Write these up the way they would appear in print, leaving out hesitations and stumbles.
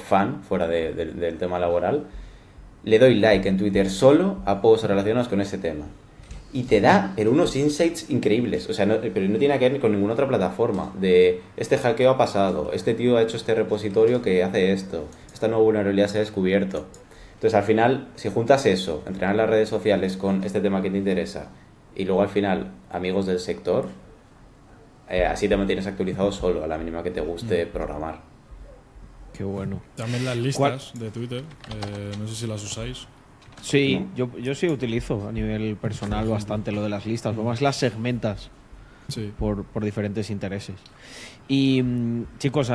fan, fuera del tema laboral, le doy like en Twitter solo a posts relacionados con ese tema. Y te da, pero unos insights increíbles. O sea, pero no tiene que ver con ninguna otra plataforma. De este hackeo ha pasado, este tío ha hecho este repositorio que hace esto, esta nueva vulnerabilidad se ha descubierto. Entonces, al final, si juntas eso, entrenar las redes sociales con este tema que te interesa, y luego al final, amigos del sector, así te mantienes actualizado solo a la mínima que te guste programar. Qué bueno. También las listas de Twitter, no sé si las usáis. Sí, yo sí utilizo a nivel personal bastante lo de las listas, más las segmentas por diferentes intereses. Y chicos,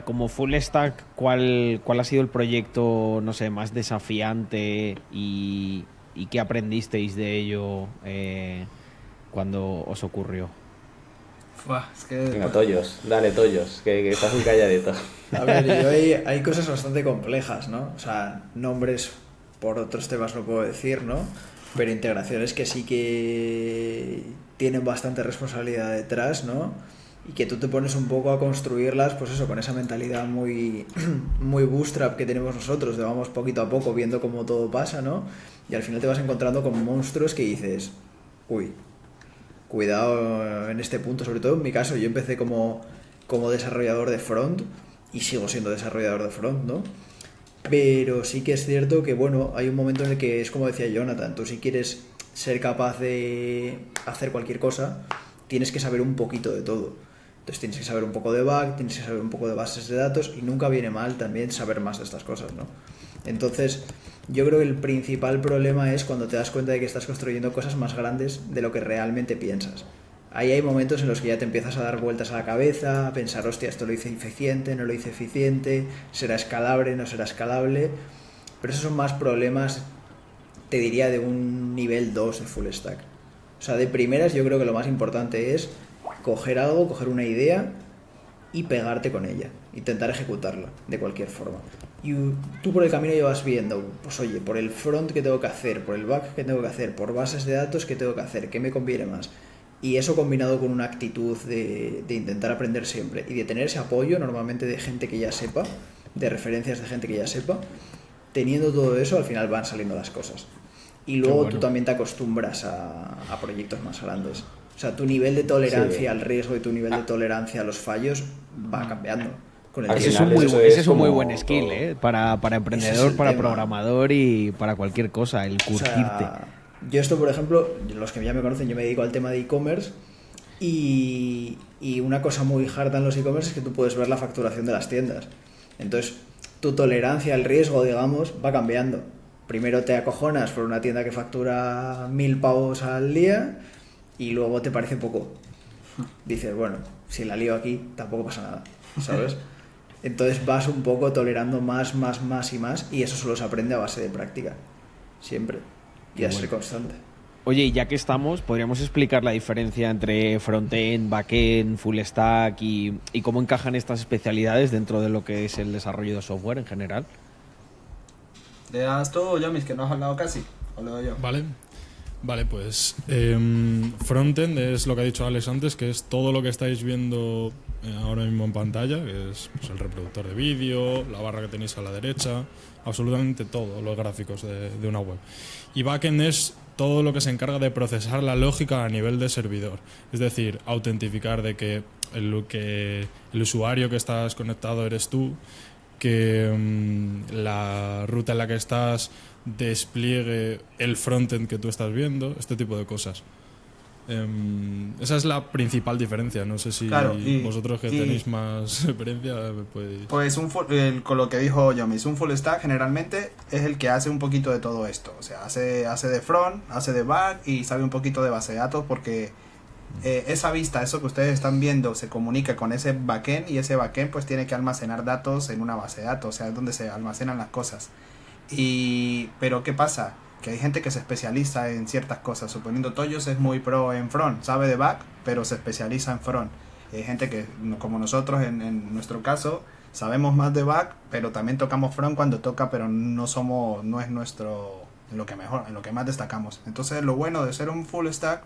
como full stack, ¿cuál ha sido el proyecto, no sé, más desafiante y qué aprendisteis de ello cuando os ocurrió? Es que... Venga, Tollos, dale Tollos, que estás muy calladito. A ver, hay cosas bastante complejas, ¿no? O sea, nombres por otros temas no puedo decir, ¿no? Pero integraciones que sí que tienen bastante responsabilidad detrás, ¿no? Y que tú te pones un poco a construirlas, pues eso, con esa mentalidad muy, muy bootstrap que tenemos nosotros, de vamos poquito a poco viendo cómo todo pasa, ¿no? Y al final te vas encontrando con monstruos que dices, uy, cuidado en este punto. Sobre todo en mi caso, yo empecé como desarrollador de front y sigo siendo desarrollador de front, ¿no? Pero sí que es cierto que, bueno, hay un momento en el que es como decía Jonathan, tú si quieres ser capaz de hacer cualquier cosa, tienes que saber un poquito de todo. Entonces tienes que saber un poco de back, tienes que saber un poco de bases de datos y nunca viene mal también saber más de estas cosas, ¿no? Entonces yo creo que el principal problema es cuando te das cuenta de que estás construyendo cosas más grandes de lo que realmente piensas. Ahí hay momentos en los que ya te empiezas a dar vueltas a la cabeza, a pensar, hostia, esto lo hice eficiente, no lo hice eficiente, será escalable, no será escalable. Pero esos son más problemas, te diría, de un nivel 2 de full stack. O sea, de primeras yo creo que lo más importante es coger algo, coger una idea y pegarte con ella, intentar ejecutarla de cualquier forma. Y tú por el camino ya vas viendo, pues oye, por el front qué tengo que hacer, por el back qué tengo que hacer, por bases de datos qué tengo que hacer, qué me conviene más. Y eso combinado con una actitud de intentar aprender siempre y de tener ese apoyo normalmente de gente que ya sepa, de referencias de gente que ya sepa, teniendo todo eso al final van saliendo las cosas. Y luego tú también te acostumbras a proyectos más grandes. O sea, tu nivel de tolerancia al riesgo y tu nivel de tolerancia a los fallos va cambiando. Con el ese es un muy buen skill, para emprendedor, para programador y para cualquier cosa, el curtirte. O sea, yo esto, por ejemplo, los que ya me conocen, yo me dedico al tema de e-commerce y una cosa muy harta en los e-commerce es que tú puedes ver la facturación de las tiendas. Entonces, tu tolerancia al riesgo, digamos, va cambiando. Primero te acojonas por una tienda que factura 1.000 pavos al día y luego te parece poco. Dices, bueno, si la lío aquí tampoco pasa nada, ¿sabes? Entonces vas un poco tolerando más y eso solo se aprende a base de práctica, siempre, y a ser constante. Oye, y ya que estamos, ¿podríamos explicar la diferencia entre frontend, backend, full stack y cómo encajan estas especialidades dentro de lo que es el desarrollo de software en general? ¿Le das tú, Yomis, que no has hablado casi? ¿O le doy yo? Vale, pues frontend es lo que ha dicho Alex antes, que es todo lo que estáis viendo ahora mismo en pantalla, que es pues, el reproductor de vídeo, la barra que tenéis a la derecha, absolutamente todo, los gráficos de una web. Y backend es todo lo que se encarga de procesar la lógica a nivel de servidor, es decir, autentificar de que el usuario que estás conectado eres tú, que la ruta en la que estás despliegue el frontend que tú estás viendo, este tipo de cosas. Esa es la principal diferencia. No sé si vosotros que tenéis más experiencia me podéis... Pues con lo que dijo Yomis, un full stack generalmente es el que hace un poquito de todo esto. O sea, hace de front, hace de back y sabe un poquito de base de datos porque esa vista, eso que ustedes están viendo, se comunica con ese backend y ese backend pues tiene que almacenar datos en una base de datos, o sea, es donde se almacenan las cosas. Pero ¿qué pasa? Que hay gente que se especializa en ciertas cosas. Suponiendo Toyos es muy pro en front, sabe de back, pero se especializa en front. Hay gente que, como nosotros en nuestro caso, sabemos más de back, pero también tocamos front cuando toca, pero no es nuestro en lo que más destacamos. Entonces lo bueno de ser un full stack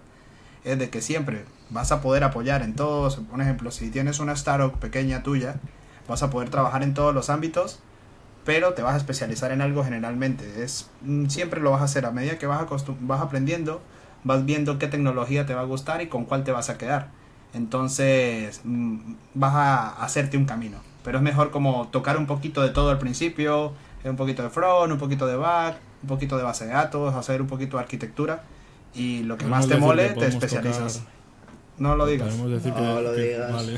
es de que siempre vas a poder apoyar en todos. Por ejemplo, si tienes una startup pequeña tuya, Vas a poder trabajar en todos los ámbitos, pero te vas a especializar en algo generalmente. Siempre lo vas a hacer a medida que vas aprendiendo, vas viendo qué tecnología te va a gustar y con cuál te vas a quedar. Entonces vas a hacerte un camino. Pero es mejor como tocar un poquito de todo al principio, un poquito de front, un poquito de back, un poquito de base de datos, hacer un poquito de arquitectura, y lo que más te mole te especializas. No lo digas. No lo digas. Vale.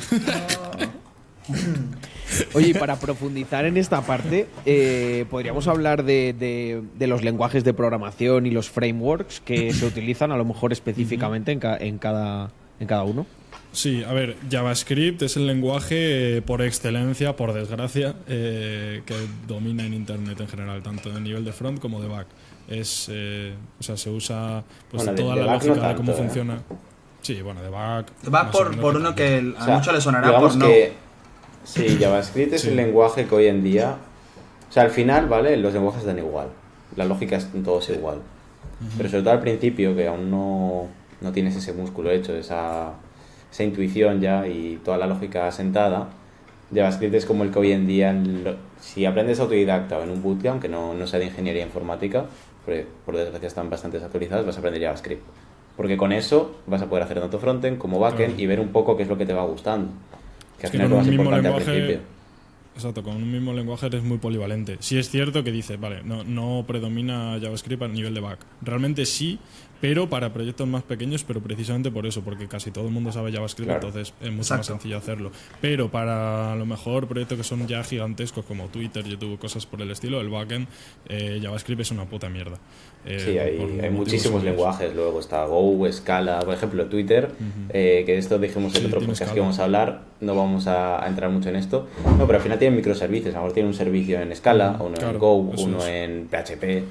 Oye, y para profundizar en esta parte, podríamos hablar de los lenguajes de programación y los frameworks que se utilizan, a lo mejor específicamente en cada uno. Sí, a ver, JavaScript es el lenguaje por excelencia, por desgracia, que domina en Internet en general, tanto a nivel de front como de back. O sea, se usa pues bueno, toda de la back lógica no tanto, de cómo funciona. Sí, bueno, de back. Va por uno que a muchos le sonará digamos por no. que sí, JavaScript es Sí. el lenguaje que hoy en día, o sea, al final, ¿vale? Los lenguajes dan igual, la lógica es en todos igual, pero sobre todo al principio, que aún no tienes ese músculo hecho, esa intuición ya y toda la lógica asentada, JavaScript es como el que hoy en día, si aprendes autodidacta o en un bootcamp, que no sea de ingeniería informática, porque por desgracia están bastante actualizadas, vas a aprender JavaScript. Porque con eso vas a poder hacer tanto frontend como backend, Claro. y ver un poco qué es lo que te va gustando. Que al Es que final es con lo más un mismo importante al lenguaje, principio. exacto, con un mismo lenguaje eres muy polivalente. Sí es cierto que dice, vale, no predomina JavaScript a nivel de back. Realmente sí, pero para proyectos más pequeños, pero precisamente por eso, porque casi todo el mundo sabe JavaScript, Claro. entonces es mucho Exacto. más sencillo hacerlo. Pero para a lo mejor proyectos que son ya gigantescos como Twitter, YouTube, cosas por el estilo, el backend, JavaScript es una puta mierda. Sí, por hay motivos muchísimos obvios. lenguajes. Luego está Go, Scala, por ejemplo, Twitter, que de esto dijimos en Sí, otro tiene podcast Scala. que vamos a hablar, no vamos a entrar mucho en esto. No, pero al final tienen microservicios. A lo mejor tienen un servicio en Scala, uno en Claro, Go, eso uno es. en PHP.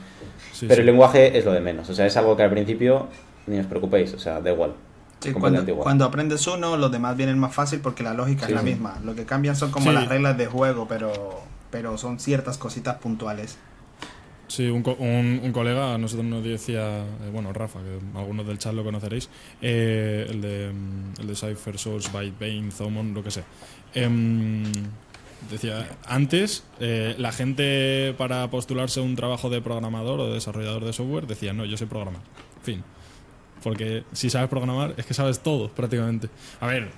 Sí, Pero sí. el lenguaje es lo de menos. O sea, es algo que al principio ni os preocupéis. O sea, da igual. Sí, Completamente igual. cuando aprendes uno, los demás vienen más fácil porque la lógica Sí, es la sí. misma. Lo que cambian son como Sí. las reglas de juego, pero son ciertas cositas puntuales. Sí, un colega a nosotros nos decía, bueno, Rafa, que algunos del chat lo conoceréis, el de Cypher Source, Bytebane, Thomon, lo que sé. Decía, antes la gente para postularse a un trabajo de programador o de desarrollador de software decía, no, yo sé programar. Fin. Porque si sabes programar es que sabes todo prácticamente. A ver,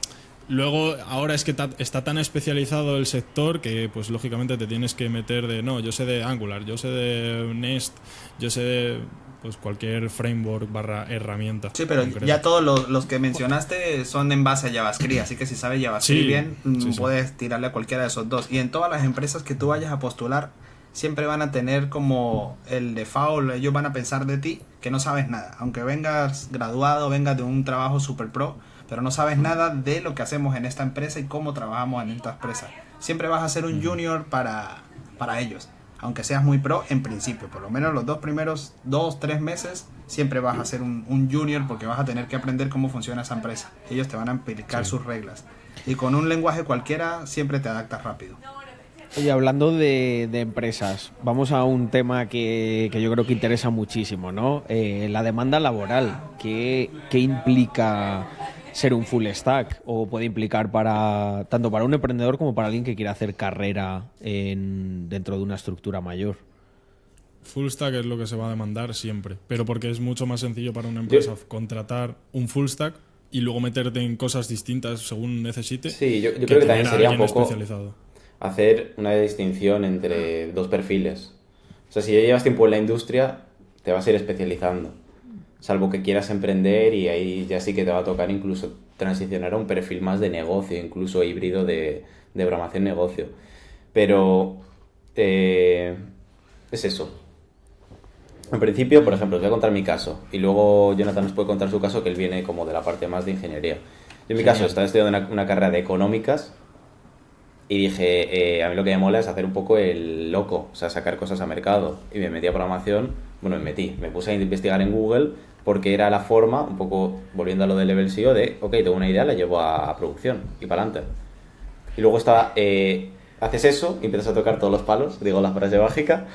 luego ahora es que está tan especializado el sector que pues lógicamente te tienes que meter de, no, yo sé de Angular, yo sé de Nest, yo sé de pues cualquier framework / herramienta. Sí, pero concreta. ya todos los que mencionaste son en base a JavaScript, así que si sabes JavaScript Sí, bien, sí. puedes tirarle a cualquiera de esos dos. Y en todas las empresas que tú vayas a postular, siempre van a tener como el default, ellos van a pensar de ti que no sabes nada. Aunque vengas graduado, vengas de un trabajo super pro, pero no sabes nada de lo que hacemos en esta empresa y cómo trabajamos en esta empresa. Siempre vas a ser un junior para ellos. Aunque seas muy pro en principio, por lo menos los primeros 2-3 meses, siempre vas a ser un junior porque vas a tener que aprender cómo funciona esa empresa. Ellos te van a aplicar sus reglas. Y con un lenguaje cualquiera siempre te adaptas rápido. Oye, hablando de empresas, vamos a un tema que yo creo que interesa muchísimo, ¿no? La demanda laboral. ¿Qué implica ser un full stack? ¿O puede implicar tanto para un emprendedor como para alguien que quiera hacer carrera dentro de una estructura mayor? Full stack es lo que se va a demandar siempre, pero porque es mucho más sencillo para una empresa contratar un full stack y luego meterte en cosas distintas según necesite. Sí, yo creo que también tener a sería un alguien poco especializado. hacer una distinción entre dos perfiles. O sea, si ya llevas tiempo en la industria, te vas a ir especializando. Salvo que quieras emprender, y ahí ya sí que te va a tocar incluso transicionar a un perfil más de negocio, incluso híbrido de programación negocio. Pero es eso. En principio, por ejemplo, os voy a contar mi caso, y luego Jonathan nos puede contar su caso, que él viene como de la parte más de ingeniería. Yo en mi caso estaba estudiando una carrera de económicas y dije, a mí lo que me mola es hacer un poco el loco, o sea, sacar cosas a mercado. Y me metí a programación, me puse a investigar en Google, porque era la forma, un poco volviendo a lo de Level CEO, de, ok, tengo una idea, la llevo a producción y para adelante. Y luego haces eso y empiezas a tocar todos los palos, digo la frase mágica,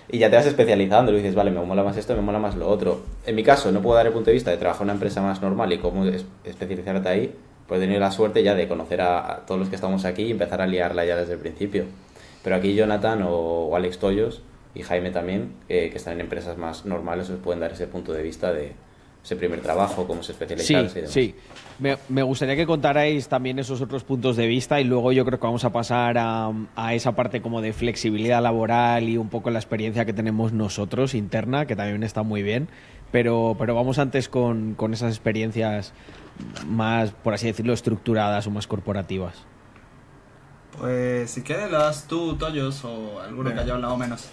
y ya te vas especializando y dices, vale, me mola más esto, me mola más lo otro. En mi caso, no puedo dar el punto de vista de trabajar en una empresa más normal y cómo especializarte ahí, Pues he tenido la suerte ya de conocer a todos los que estamos aquí y empezar a liarla ya desde el principio. Pero aquí Jonathan o Alex Toyos y Jaime también, que están en empresas más normales, os pueden dar ese punto de vista de ese primer trabajo, cómo se especializarse y demás. Sí. Me gustaría que contarais también esos otros puntos de vista y luego yo creo que vamos a pasar a esa parte como de flexibilidad laboral y un poco la experiencia que tenemos nosotros interna, que también está muy bien. Pero vamos antes con esas experiencias más, por así decirlo, estructuradas o más corporativas. Pues si quieres lo das tú, Toyos, o alguno que haya hablado menos.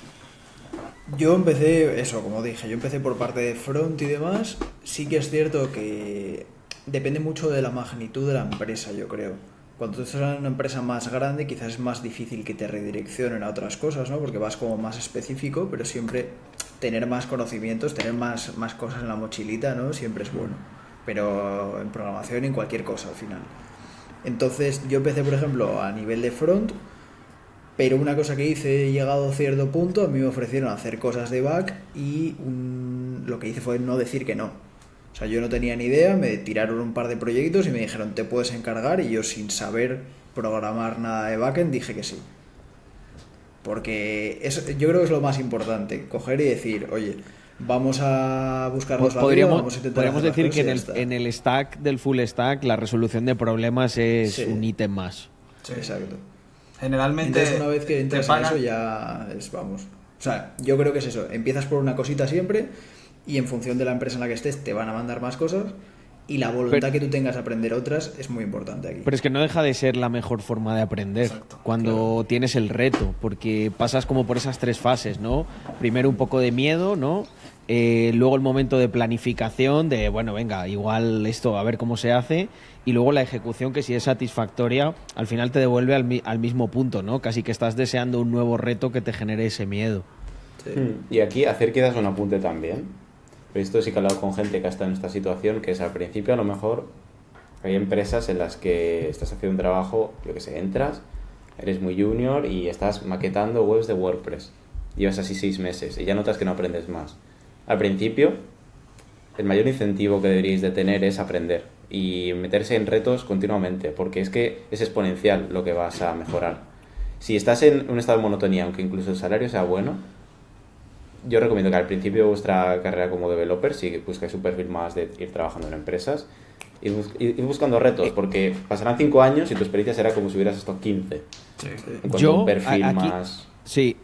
Yo empecé, eso, como dije, yo empecé por parte de front y demás. Sí que es cierto que depende mucho de la magnitud de la empresa, yo creo. Cuando tú estás en una empresa más grande, quizás es más difícil que te redireccionen a otras cosas, ¿no? Porque vas como más específico, pero siempre tener más conocimientos, tener más cosas en la mochilita, ¿no? Siempre es bueno. Pero en programación y en cualquier cosa al final. Entonces yo empecé, por ejemplo, a nivel de front, pero una cosa que hice, llegado a cierto punto, a mí me ofrecieron hacer cosas de back y lo que hice fue no decir que no. O sea, yo no tenía ni idea, me tiraron un par de proyectos y me dijeron, te puedes encargar, y yo sin saber programar nada de backend dije que sí. Porque yo creo que es lo más importante, coger y decir, oye, vamos a buscarnos la vida, vamos a intentar podríamos decir que en el stack del full stack la resolución de problemas es un ítem más. Sí. Exacto. Generalmente entonces, una vez que entras en eso ya es, vamos. O sea, yo creo que es eso, empiezas por una cosita siempre y en función de la empresa en la que estés te van a mandar más cosas y la voluntad que tú tengas de aprender otras es muy importante aquí. Pero es que no deja de ser la mejor forma de aprender. Exacto, cuando tienes el reto, porque pasas como por esas tres fases, ¿no? Primero un poco de miedo, ¿no? Luego el momento de planificación, de bueno, venga, igual esto, a ver cómo se hace, y luego la ejecución, que si es satisfactoria, al final te devuelve al mismo punto, ¿no? Casi que estás deseando un nuevo reto que te genere ese miedo. Sí. Y aquí hacer quizás un apunte también. Esto sí que he hablado con gente que está en esta situación, que es al principio a lo mejor hay empresas en las que estás haciendo un trabajo, yo que sé, entras, eres muy junior y estás maquetando webs de WordPress. Llevas así 6 meses y ya notas que no aprendes más. Al principio, el mayor incentivo que deberíais de tener es aprender y meterse en retos continuamente, porque es que es exponencial lo que vas a mejorar. Si estás en un estado de monotonía, aunque incluso el salario sea bueno, yo recomiendo que al principio de vuestra carrera como developer, si buscáis un perfil más de ir trabajando en empresas, ir buscando retos, porque pasarán 5 años y tu experiencia será como si hubieras estado 15. Sí. En cuanto a un perfil más... Sí,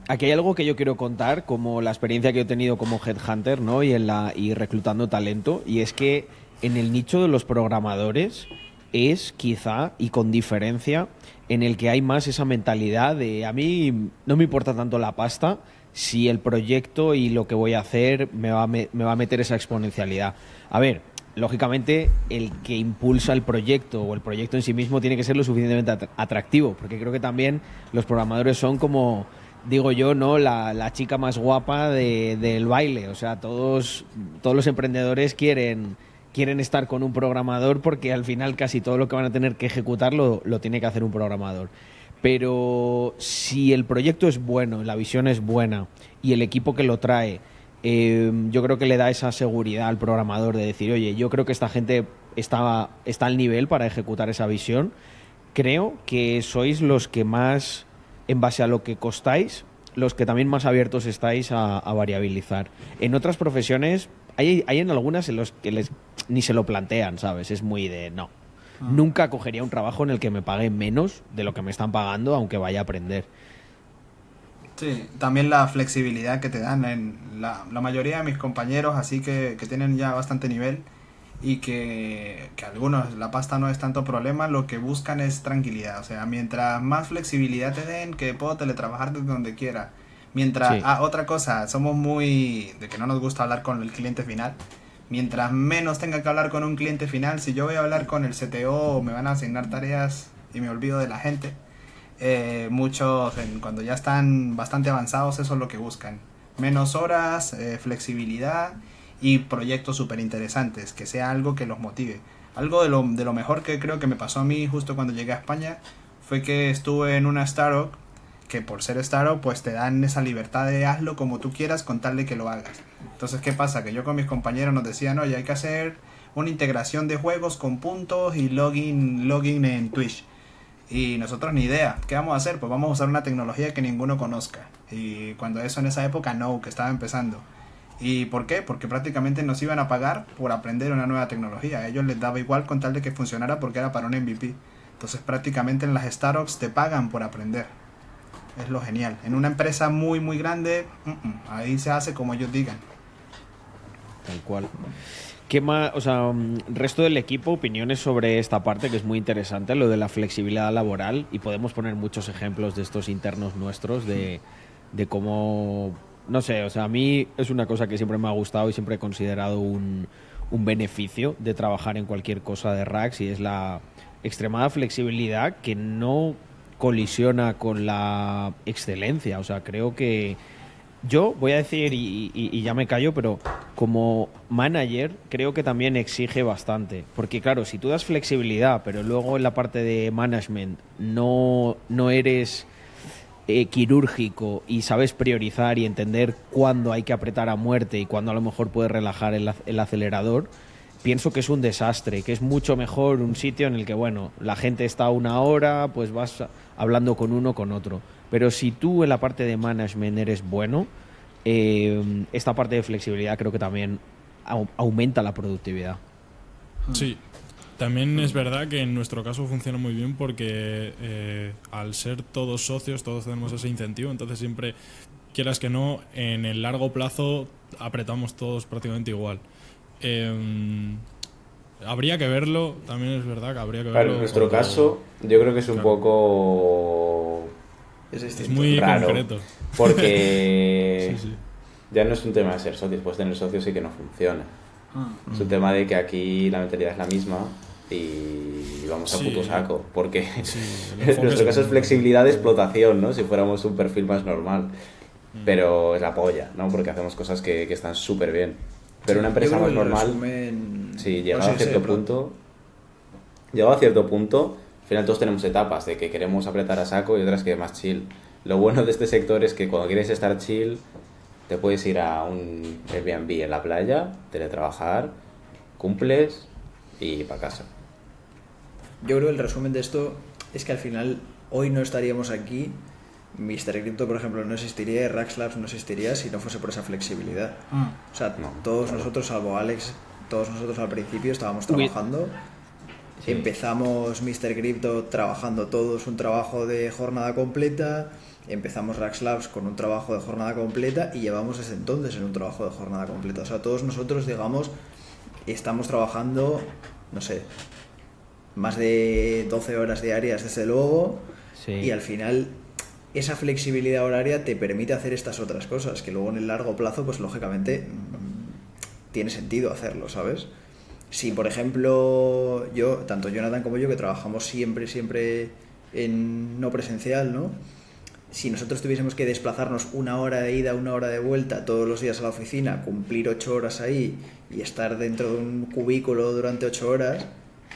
aquí hay algo que yo quiero contar, como la experiencia que he tenido como headhunter, ¿no? y reclutando talento, y es que en el nicho de los programadores es quizá, y con diferencia, en el que hay más esa mentalidad de a mí no me importa tanto la pasta, si el proyecto y lo que voy a hacer me va a meter esa exponencialidad. A ver, lógicamente el que impulsa el proyecto o el proyecto en sí mismo tiene que ser lo suficientemente atractivo, porque creo que también los programadores son como, digo yo, ¿no? la chica más guapa del baile. O sea, todos los emprendedores quieren estar con un programador porque al final casi todo lo que van a tener que ejecutar lo tiene que hacer un programador. Pero si el proyecto es bueno, la visión es buena y el equipo que lo trae, yo creo que le da esa seguridad al programador de decir, oye, yo creo que esta gente está al nivel para ejecutar esa visión. Creo que sois los que más, en base a lo que costáis, los que también más abiertos estáis a variabilizar. En otras profesiones, hay en algunas en los que ni se lo plantean, ¿sabes? Es muy de no. Nunca cogería un trabajo en el que me paguen menos de lo que me están pagando, aunque vaya a aprender. Sí, también la flexibilidad que te dan en la mayoría de mis compañeros, así que tienen ya bastante nivel y que algunos, la pasta no es tanto problema, lo que buscan es tranquilidad. O sea, mientras más flexibilidad te den, que puedo teletrabajar desde donde quiera. Mientras, sí. Otra cosa, somos muy de que no nos gusta hablar con el cliente final. Mientras menos tenga que hablar con un cliente final, si yo voy a hablar con el CTO, me van a asignar tareas y me olvido de la gente. Muchos, cuando ya están bastante avanzados, eso es lo que buscan. Menos horas, flexibilidad y proyectos súper interesantes, que sea algo que los motive. Algo de lo mejor que creo que me pasó a mí justo cuando llegué a España fue que estuve en una startup que por ser startup pues te dan esa libertad de hazlo como tú quieras con tal de que lo hagas. Entonces, ¿qué pasa? Que yo con mis compañeros nos decían, oye, hay que hacer una integración de juegos con puntos y login en Twitch. Y nosotros ni idea. ¿Qué vamos a hacer? Pues vamos a usar una tecnología que ninguno conozca. Y cuando eso en esa época no, que estaba empezando. ¿Y por qué? Porque prácticamente nos iban a pagar por aprender una nueva tecnología. A ellos les daba igual con tal de que funcionara porque era para un MVP. Entonces prácticamente en las startups te pagan por aprender. Es lo genial. En una empresa muy muy grande, ahí se hace como ellos digan. Tal cual. ¿Qué más, o sea, resto del equipo, opiniones sobre esta parte que es muy interesante, lo de la flexibilidad laboral, y podemos poner muchos ejemplos de estos internos nuestros de cómo, no sé, o sea, a mí es una cosa que siempre me ha gustado y siempre he considerado un beneficio de trabajar en cualquier cosa de Rax, y es la extremada flexibilidad que no colisiona con la excelencia. O sea, creo que yo voy a decir, y ya me callo, pero como manager creo que también exige bastante. Porque claro, si tú das flexibilidad, pero luego en la parte de management no eres quirúrgico y sabes priorizar y entender cuándo hay que apretar a muerte y cuándo a lo mejor puedes relajar el acelerador, pienso que es un desastre, que es mucho mejor un sitio en el que, bueno, la gente está una hora, pues vas hablando con uno, con otro. Pero si tú en la parte de management eres bueno, esta parte de flexibilidad creo que también aumenta la productividad. Sí, también es verdad que en nuestro caso funciona muy bien porque al ser todos socios, todos tenemos ese incentivo, entonces siempre, quieras que no, en el largo plazo apretamos todos prácticamente igual. Habría que verlo, también es verdad que habría que verlo. En nuestro caso, yo creo que es un poco... Es muy raro, concreto. Porque sí. ya no es un tema de ser socios, pues tener socios sí que no funciona. Es un tema de que aquí la mentalidad es la misma y vamos a puto saco, porque en nuestro caso es flexibilidad de explotación, ¿no? Si fuéramos un perfil más normal, pero es la polla, ¿no? Porque hacemos cosas que están súper bien. Pero una empresa más normal, sí, llegado a cierto punto, al final todos tenemos etapas de que queremos apretar a saco y otras que más chill. Lo bueno de este sector es que cuando quieres estar chill, te puedes ir a un Airbnb en la playa, teletrabajar, cumples y para casa. Yo creo que el resumen de esto es que al final hoy no estaríamos aquí. Mr. Crypto, por ejemplo, no existiría, Rax Labs no existiría si no fuese por esa flexibilidad. O sea, todos nosotros, salvo Alex, todos nosotros al principio estábamos trabajando. Sí. Empezamos Mr. Crypto trabajando todos un trabajo de jornada completa. Empezamos Rax Labs con un trabajo de jornada completa y llevamos desde entonces en un trabajo de jornada completa. O sea, todos nosotros, digamos, estamos trabajando, no sé, más de 12 horas diarias desde luego. Sí. Y al final esa flexibilidad horaria te permite hacer estas otras cosas que luego en el largo plazo, pues lógicamente tiene sentido hacerlo, ¿sabes? Si, por ejemplo, tanto Jonathan como yo, que trabajamos siempre en no presencial, ¿no? Si nosotros tuviésemos que desplazarnos una hora de ida, una hora de vuelta todos los días a la oficina, cumplir 8 horas ahí y estar dentro de un cubículo durante 8 horas,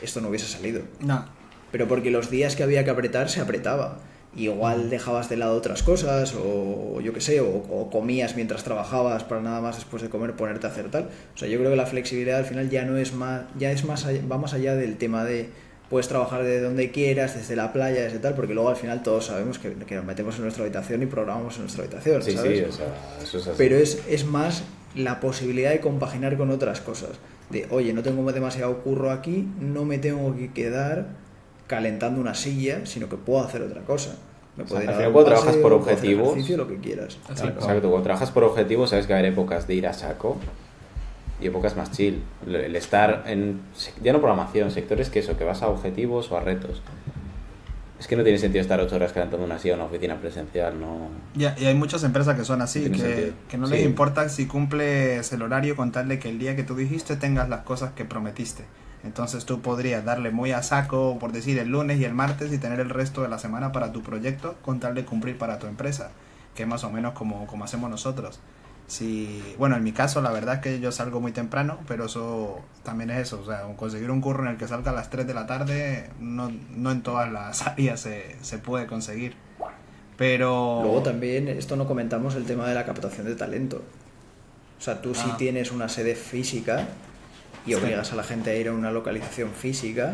esto no hubiese salido. No. Pero porque los días que había que apretar, se apretaba. Igual dejabas de lado otras cosas, o yo qué sé, o comías mientras trabajabas para nada más después de comer ponerte a hacer tal. O sea, yo creo que la flexibilidad al final ya no es más, va más allá del tema de puedes trabajar de donde quieras, desde la playa, desde tal, porque luego al final todos sabemos que nos metemos en nuestra habitación y programamos en nuestra habitación, sí, ¿sabes? Sí, o sea, eso es así. Pero es más la posibilidad de compaginar con otras cosas. De, oye, no tengo demasiado curro aquí, no me tengo que quedar calentando una silla, sino que puedo hacer otra cosa. Al final cuando trabajas por objetivos, lo que quieras. Exacto, cuando trabajas por objetivos sabes que va a haber épocas de ir a saco y épocas más chill. El estar en, ya no programación, sectores que vas a objetivos o a retos. Es que no tiene sentido estar 8 horas calentando una silla en una oficina presencial, ¿no? Y hay muchas empresas que son así, no que no les importa si cumples el horario con tal de que el día que tú dijiste tengas las cosas que prometiste. Entonces tú podrías darle muy a saco, por decir, el lunes y el martes y tener el resto de la semana para tu proyecto con tal de cumplir para tu empresa, que es más o menos como hacemos nosotros. Bueno, en mi caso la verdad es que yo salgo muy temprano, pero eso también es eso, o sea, conseguir un curro en el que salga a las 3 de la tarde no en todas las áreas se puede conseguir. Pero luego también, esto no comentamos, el tema de la captación de talento. O sea, tú si tienes una sede física, y obligas a la gente a ir a una localización física,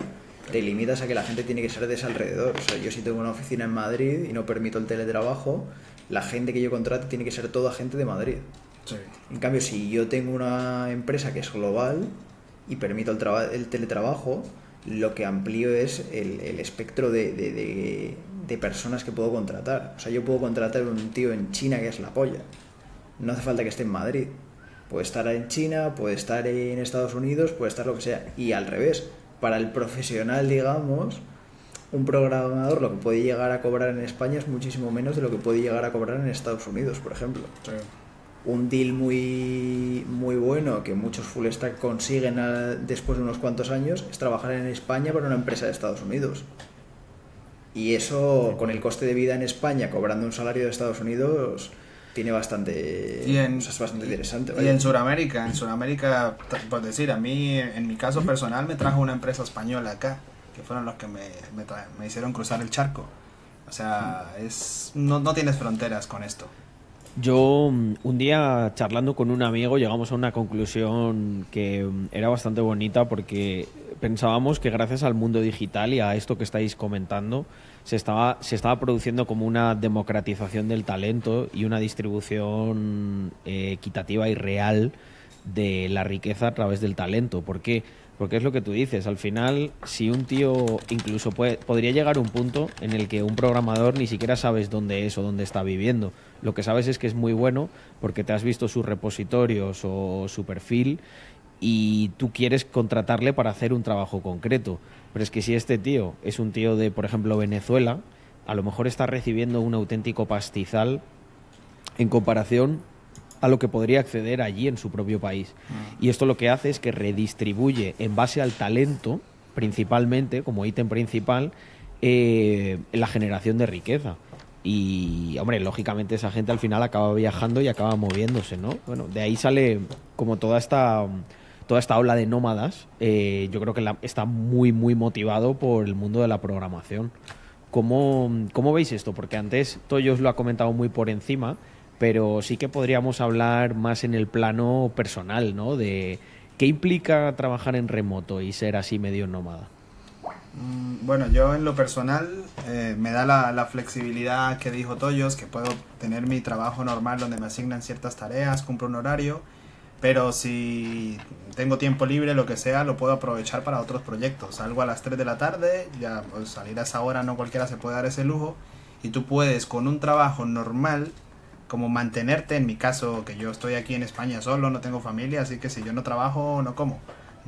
te limitas a que la gente tiene que ser de ese alrededor. O sea, yo si tengo una oficina en Madrid y no permito el teletrabajo, la gente que yo contrate tiene que ser toda gente de Madrid. Sí. En cambio, si yo tengo una empresa que es global y permito el teletrabajo, lo que amplío es el espectro de personas que puedo contratar. O sea, yo puedo contratar un tío en China que es la polla. No hace falta que esté en Madrid. Puede estar en China, puede estar en Estados Unidos, puede estar lo que sea. Y al revés, para el profesional, digamos, un programador lo que puede llegar a cobrar en España es muchísimo menos de lo que puede llegar a cobrar en Estados Unidos, por ejemplo. Sí. Un deal muy, muy bueno que muchos full stack consiguen después de unos cuantos años es trabajar en España para una empresa de Estados Unidos. Y eso, con el coste de vida en España, cobrando un salario de Estados Unidos, tiene bastante, o sea, es bastante interesante. Y ¿vale? en Sudamérica, por decir, a mí, en mi caso personal, me trajo una empresa española acá, que fueron los que me hicieron cruzar el charco. O sea, no tienes fronteras con esto. Yo un día charlando con un amigo llegamos a una conclusión que era bastante bonita porque pensábamos que gracias al mundo digital y a esto que estáis comentando se estaba produciendo como una democratización del talento y una distribución equitativa y real de la riqueza a través del talento. ¿Por qué? Porque es lo que tú dices, al final, si un tío incluso podría llegar a un punto en el que un programador ni siquiera sabes dónde es o dónde está viviendo. Lo que sabes es que es muy bueno porque te has visto sus repositorios o su perfil y tú quieres contratarle para hacer un trabajo concreto. Pero es que si este tío es un tío de, por ejemplo, Venezuela, a lo mejor está recibiendo un auténtico pastizal en comparación a lo que podría acceder allí en su propio país. Y esto lo que hace es que redistribuye en base al talento, principalmente, como ítem principal, la generación de riqueza. Y, hombre, lógicamente esa gente al final acaba viajando y acaba moviéndose, ¿no? Bueno, de ahí sale como toda esta ola de nómadas. Yo creo que está muy, muy motivado por el mundo de la programación. ¿Cómo veis esto? Porque antes Toyo os lo ha comentado muy por encima, pero sí que podríamos hablar más en el plano personal, ¿no? De qué implica trabajar en remoto y ser así medio nómada. Bueno, yo en lo personal me da la flexibilidad que dijo Toyos, que puedo tener mi trabajo normal donde me asignan ciertas tareas, cumplo un horario, pero si tengo tiempo libre, lo que sea, lo puedo aprovechar para otros proyectos. Salgo a las 3 de la tarde, ya pues, salir a esa hora no cualquiera se puede dar ese lujo, y tú puedes con un trabajo normal como mantenerte. En mi caso, que yo estoy aquí en España solo, no tengo familia, así que si yo no trabajo, no como.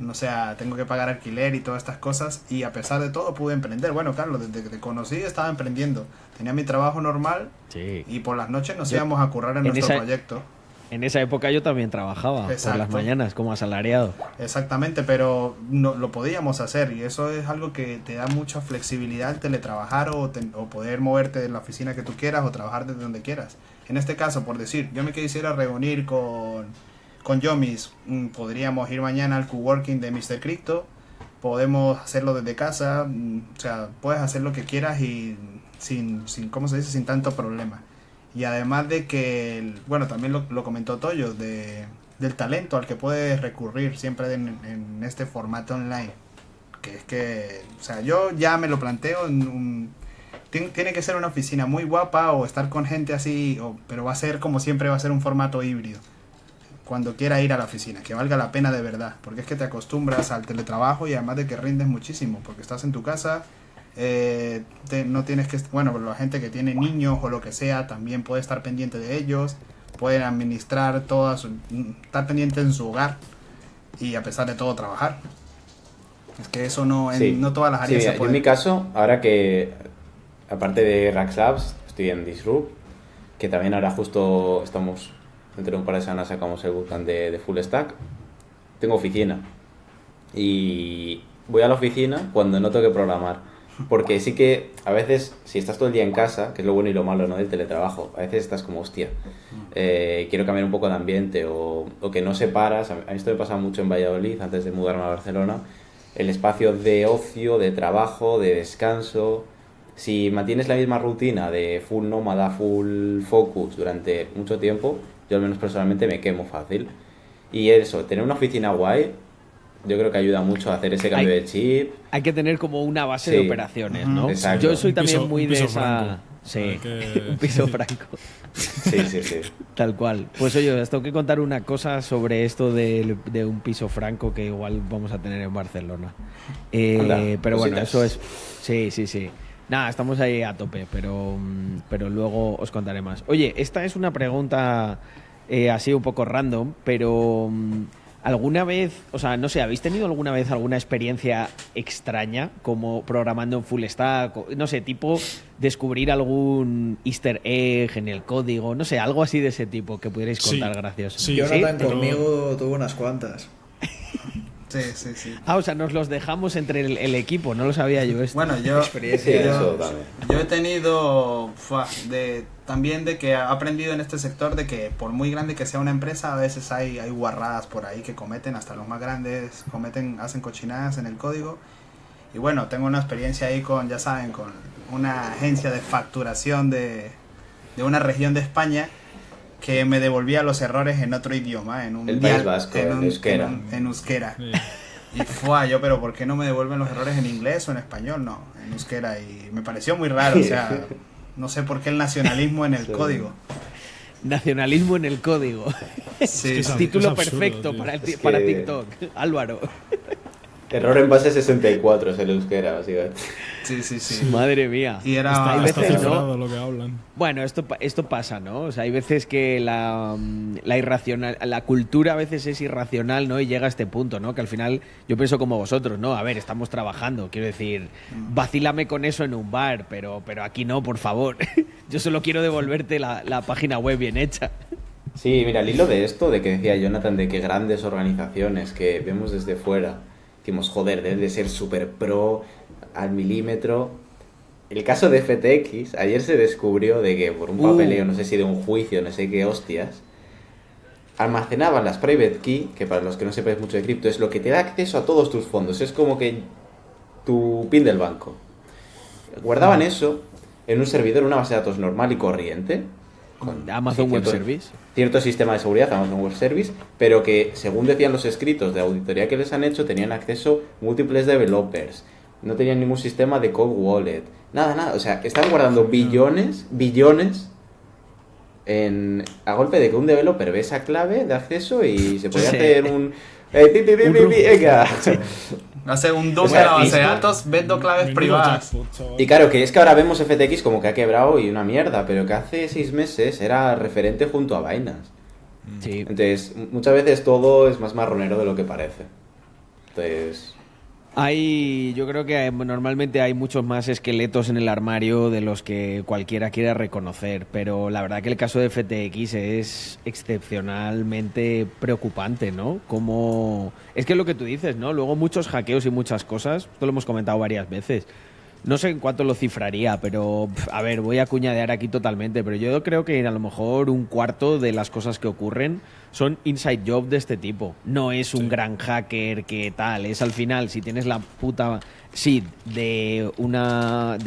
O sea, tengo que pagar alquiler y todas estas cosas, y a pesar de todo pude emprender. Bueno, Carlos, desde que te conocí estaba emprendiendo. Tenía mi trabajo normal, sí, y por las noches nos íbamos a currar en nuestro proyecto. En esa época yo también trabajaba. Exacto. Por las mañanas como asalariado. Exactamente, pero no, lo podíamos hacer, y eso es algo que te da mucha flexibilidad, el teletrabajar o poder moverte de la oficina que tú quieras o trabajar desde donde quieras. En este caso, por decir, yo me quisiera reunir con Yomis, podríamos ir mañana al coworking de Mr. Crypto, podemos hacerlo desde casa, o sea, puedes hacer lo que quieras y sin ¿cómo se dice? Sin tanto problema. Y además de que, bueno, también lo comentó Toyo, del talento al que puedes recurrir siempre en este formato online. Que es que, o sea, yo ya me lo planteo tiene que ser una oficina muy guapa o estar con gente así, pero va a ser como siempre, va a ser un formato híbrido. Cuando quiera ir a la oficina, que valga la pena de verdad, porque es que te acostumbras al teletrabajo y además de que rindes muchísimo, porque estás en tu casa, no tienes que, bueno, la gente que tiene niños o lo que sea, también puede estar pendiente de ellos, pueden administrar estar pendiente en su hogar y a pesar de todo trabajar. Es que eso no todas las áreas se pueden. En mi caso, ahora que aparte de Rax Labs, estoy en Disrupt, que también ahora justo estamos, dentro de un par de semanas sacamos el bootcamp de Full Stack. Tengo oficina y voy a la oficina cuando no tengo que programar, porque sí que a veces, si estás todo el día en casa, que es lo bueno y lo malo, ¿no?, del teletrabajo, a veces estás como, hostia, quiero cambiar un poco de ambiente o que no separas. A mí esto me pasa mucho en Valladolid, antes de mudarme a Barcelona, el espacio de ocio, de trabajo, de descanso. Si mantienes la misma rutina de full nómada, full focus durante mucho tiempo, yo al menos personalmente me quemo fácil. Y eso, tener una oficina guay, Yo creo que ayuda mucho a hacer ese cambio de chip. Hay que tener como una base Sí. de operaciones, ¿no? Exacto. Yo soy Un también piso- muy un de piso esa... franco. Sí, Hay que- un piso franco. Sí. Tal cual. Pues oye, os tengo que contar una cosa sobre esto de un piso franco que igual vamos a tener en Barcelona. Anda, Pero bueno, cositas. eso es... Sí. Nada, estamos ahí a tope, pero luego os contaré más. Oye, esta es una pregunta así un poco random, pero ¿alguna vez, o sea, no sé, habéis tenido alguna vez alguna experiencia extraña como programando en full stack? No sé, tipo descubrir algún easter egg en el código, no sé, algo así de ese tipo que pudierais Sí, contar gracioso. sí. Jonathan pero- conmigo tuvo unas cuantas. Sí. Ah, o sea, nos los dejamos entre el equipo, no lo sabía yo esto. Bueno, yo, Experiencia. Sí, yo, eso también. yo he tenido también de que he aprendido en este sector de que por muy grande que sea una empresa, a veces hay guarradas por ahí que cometen, hasta los más grandes hacen cochinadas en el código. Y bueno, tengo una experiencia ahí ya saben, con una agencia de facturación de una región de España que me devolvía los errores en otro idioma, en un El País Vasco, en euskera. en euskera. Sí. Y pero ¿por qué no me devuelven los errores en inglés o en español? No, en euskera. Y me pareció muy raro, o sea, no sé por qué el nacionalismo en el Sí. código. Nacionalismo en el código. Sí, Es sí. Título absurdo, perfecto tío. para, Es que- para TikTok. Álvaro. Error en base 64 es el euskera, básicamente. Sí. Madre mía. Y era... Está, hay está veces, ¿no? cifrado lo que hablan. Bueno, esto pasa, ¿no? O sea, hay veces que la cultura a veces es irracional, ¿no? Y llega a este punto, ¿no? Que al final yo pienso como vosotros, ¿no? A ver, estamos trabajando, quiero decir, vacílame con eso en un bar, pero aquí no, por favor. Yo solo quiero devolverte la página web bien hecha. Sí, mira, al hilo de esto, de que decía Jonathan, de que grandes organizaciones que vemos desde fuera, decimos, joder, deben de ser súper pro, al milímetro. El caso de FTX, ayer se descubrió de que por un papeleo, no sé si de un juicio, no sé qué hostias, almacenaban las private key, que para los que no sepáis mucho de cripto, es lo que te da acceso a todos tus fondos, es como que tu PIN del banco. Guardaban eso en un servidor, una base de datos normal y corriente, con Amazon Web cierto- Service. cierto sistema de seguridad, Amazon Web Service, pero que, según decían los escritos de auditoría que les han hecho, tenían acceso múltiples developers, no tenían ningún sistema de cold wallet, nada, o sea, que están guardando billones a golpe de que un developer ve esa clave de acceso y se puede Sí. hacer un... venga. Hace un dump O sea, de la base de esto- datos, vendo claves Menudo privadas. jackpot, chaval. Y claro, que es que ahora vemos FTX como que ha quebrado y una mierda, pero que hace 6 meses era referente junto a Binance. Sí. Entonces, muchas veces todo es más marronero de lo que parece. Entonces, Yo creo que normalmente hay muchos más esqueletos en el armario de los que cualquiera quiera reconocer, pero la verdad que el caso de FTX es excepcionalmente preocupante, ¿no? Como es que es lo que tú dices, ¿no? Luego muchos hackeos y muchas cosas, esto lo hemos comentado varias veces. No sé en cuánto lo cifraría, pero a ver, voy a cuñadear aquí totalmente, pero yo creo que a lo mejor un cuarto de las cosas que ocurren son inside job de este tipo. No es un gran hacker que tal, es al final, si tienes la puta seed de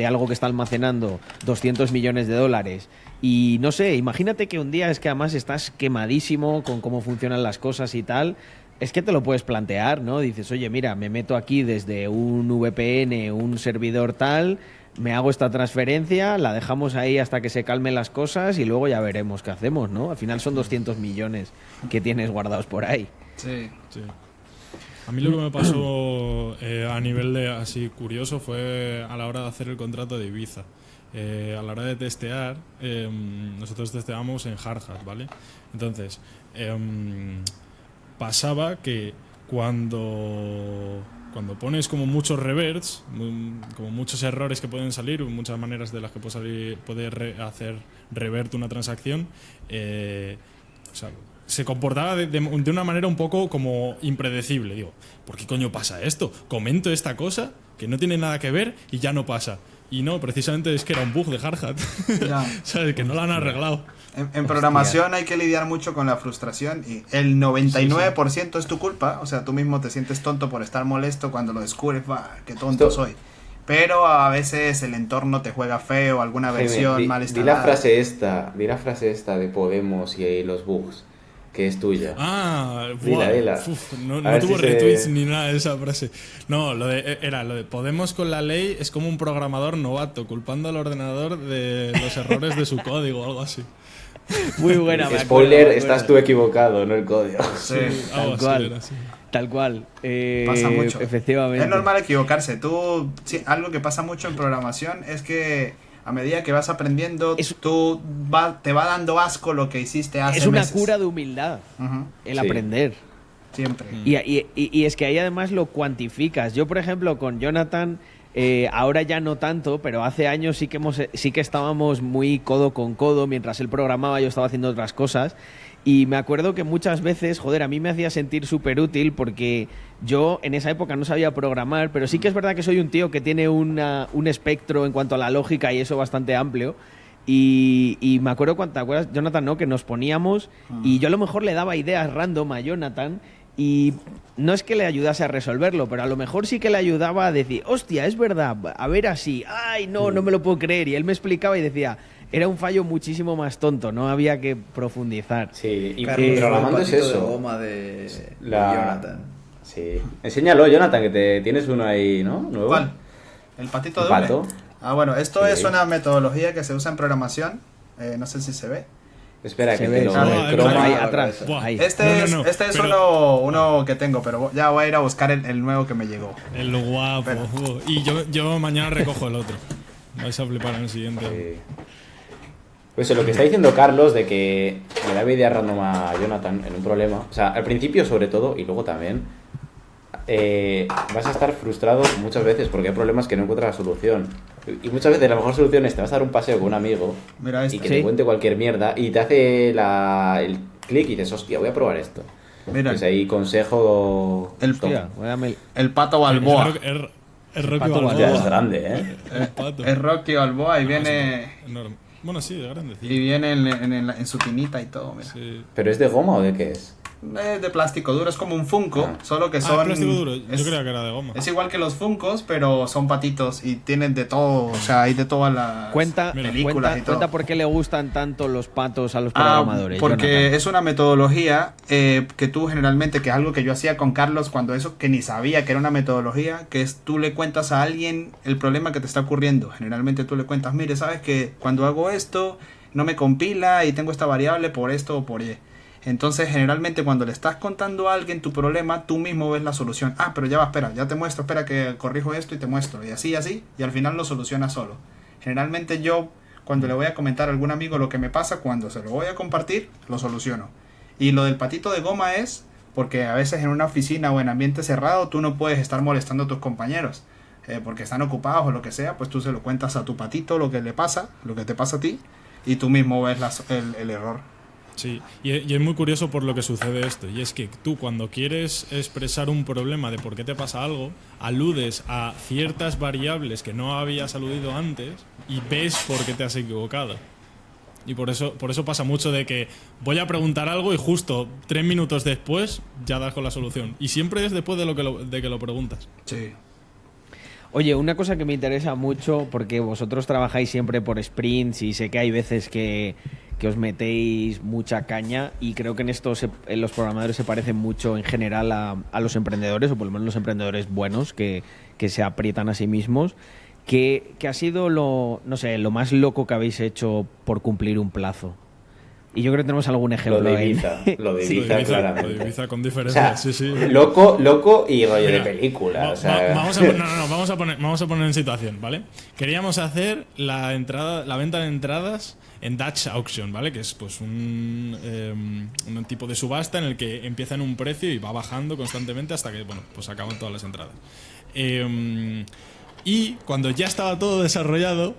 algo que está almacenando 200 millones de dólares y no sé, imagínate que un día es que además estás quemadísimo con cómo funcionan las cosas y tal. Es que te lo puedes plantear, ¿no? Dices, oye, mira, me meto aquí desde un VPN, un servidor tal, me hago esta transferencia, la dejamos ahí hasta que se calmen las cosas y luego ya veremos qué hacemos, ¿no? Al final son 200 millones que tienes guardados por ahí. Sí. Sí. A mí lo que me pasó a nivel de así curioso fue a la hora de hacer el contrato de Ibiza. A la hora de testear, nosotros testeamos en Hard Hat, ¿vale? Entonces, pasaba que cuando pones como muchos reverts, como muchos errores que pueden salir, muchas maneras de las que puede hacer revert una transacción, o sea, se comportaba de una manera un poco como impredecible. Digo, ¿por qué coño pasa esto? Comento esta cosa que no tiene nada que ver y ya no pasa. Y no, precisamente es que era un bug de Hard Hat. Ya. ¿Sabes? Que no lo han arreglado. En programación hay que lidiar mucho con la frustración y el 99% es tu culpa, o sea, tú mismo te sientes tonto por estar molesto cuando lo descubres, va, qué tonto soy. Pero a veces el entorno te juega feo, alguna versión mal di instalada. la frase esta de Podemos y los bugs. que es tuya. Dila, dila. No tuvo retweets ni nada de esa frase. No, era lo de Podemos con la ley es como un programador novato culpando al ordenador de los errores de su código o algo así. Muy buena. Spoiler, estás tú equivocado, no el código. Sí, tal cual. Tal cual. Pasa mucho. Efectivamente. Es normal equivocarse. Algo que pasa mucho en programación es que a medida que vas aprendiendo, te va dando asco lo que hiciste hace Es una meses. cura de humildad el aprender. Siempre. Y es que ahí además lo cuantificas. Yo, por ejemplo, con Jonathan, ahora ya no tanto, pero hace años sí que estábamos muy codo con codo. Mientras él programaba, yo estaba haciendo otras cosas. Y me acuerdo que muchas veces, a mí me hacía sentir súper útil porque yo en esa época no sabía programar, pero sí que es verdad que soy un tío que tiene un espectro en cuanto a la lógica y eso bastante amplio. Y me acuerdo cuando, ¿te acuerdas, Jonathan, no? Que nos poníamos y yo a lo mejor le daba ideas random a Jonathan y no es que le ayudase a resolverlo, pero a lo mejor sí que le ayudaba a decir, hostia, es verdad, a ver así, ay, no me lo puedo creer. Y él me explicaba y decía, era un fallo muchísimo más tonto, no había que profundizar. Sí, y Carlos, programando es el patito eso. de goma de Jonathan. Sí. Enséñalo, Jonathan, que tienes uno ahí, ¿no? ¿Nuevo? ¿Cuál? ¿El patito ¿El doble? pato? Bueno, esto Sí. es una metodología que se usa en programación. No sé si se ve. Espera, Se que ve, te lo se ve. no, croma. Ahí no, atrás. Buah. Ahí. Este No, es pero- uno que tengo, pero ya voy a ir a buscar el nuevo que me llegó. El guapo. Y yo mañana recojo el otro. Vais a flipar en el siguiente. Sí. Pues lo que está diciendo Carlos de que le daba idea random a Jonathan en un problema. O sea, al principio sobre todo y luego también vas a estar frustrado muchas veces porque hay problemas que no encuentras la solución. Y muchas veces la mejor solución es te vas a dar un paseo con un amigo Mira y este. que Sí. te cuente cualquier mierda y te hace el clic y dices, hostia, voy a probar esto. Mira, Pues ahí consejo... El- top. Hostia, dame el pato Balboa. Es Rocky Pato Balboa. Ya es grande, ¿eh? El pato. Es Rocky Balboa y viene Enorme. Bueno, sí, de grande. y viene en su tinita y todo. Mira. Sí. ¿Pero es de goma o de qué es? Es de plástico duro, es como un Funko, Ah. solo que son... plástico duro. Yo es, creía que era de goma. es igual que los Funkos, pero son patitos y tienen de todo, o sea, hay de todas las Cuenta, películas y todo. cuenta por qué le gustan tanto los patos a los programadores. Porque Jonathan. es una metodología que tú generalmente, que es algo que yo hacía con Carlos cuando eso, que ni sabía que era una metodología, que es tú le cuentas a alguien el problema que te está ocurriendo. Generalmente tú le cuentas, mire, sabes que cuando hago esto no me compila y tengo esta variable por esto o por y. Entonces, generalmente cuando le estás contando a alguien tu problema, tú mismo ves la solución. Pero ya va, espera, ya te muestro, espera que corrijo esto y te muestro. Y así, y al final lo solucionas solo. Generalmente yo, cuando le voy a comentar a algún amigo lo que me pasa, cuando se lo voy a compartir, lo soluciono. Y lo del patito de goma es porque a veces en una oficina o en ambiente cerrado tú no puedes estar molestando a tus compañeros. Porque están ocupados o lo que sea, pues tú se lo cuentas a tu patito lo que le pasa, lo que te pasa a ti, y tú mismo ves el error. Sí, y es muy curioso por lo que sucede esto, y es que tú cuando quieres expresar un problema de por qué te pasa algo, aludes a ciertas variables que no habías aludido antes y ves por qué te has equivocado. Y por eso pasa mucho de que voy a preguntar algo y justo 3 minutos después ya das con la solución. Y siempre es después de que lo preguntas. Sí. Oye, una cosa que me interesa mucho, porque vosotros trabajáis siempre por sprints y sé que hay veces que os metéis mucha caña y creo que en los programadores se parecen mucho en general a los emprendedores, o por lo menos los emprendedores buenos que se aprietan a sí mismos. ¿Qué ha sido lo más loco que habéis hecho por cumplir un plazo? Y yo creo que tenemos algún ejemplo Lo de ahí. Ibiza, lo de Sí, Ibiza, lo de claramente. Ibiza con O diferencia, sea, sí. loco y rollo Mira, de película. O va- sea, vamos a poner en situación, ¿vale? Queríamos hacer la venta de entradas en Dutch Auction, ¿vale? Que es pues un tipo de subasta en el que empieza en un precio y va bajando constantemente hasta que, bueno, pues acaban todas las entradas. Y cuando ya estaba todo desarrollado,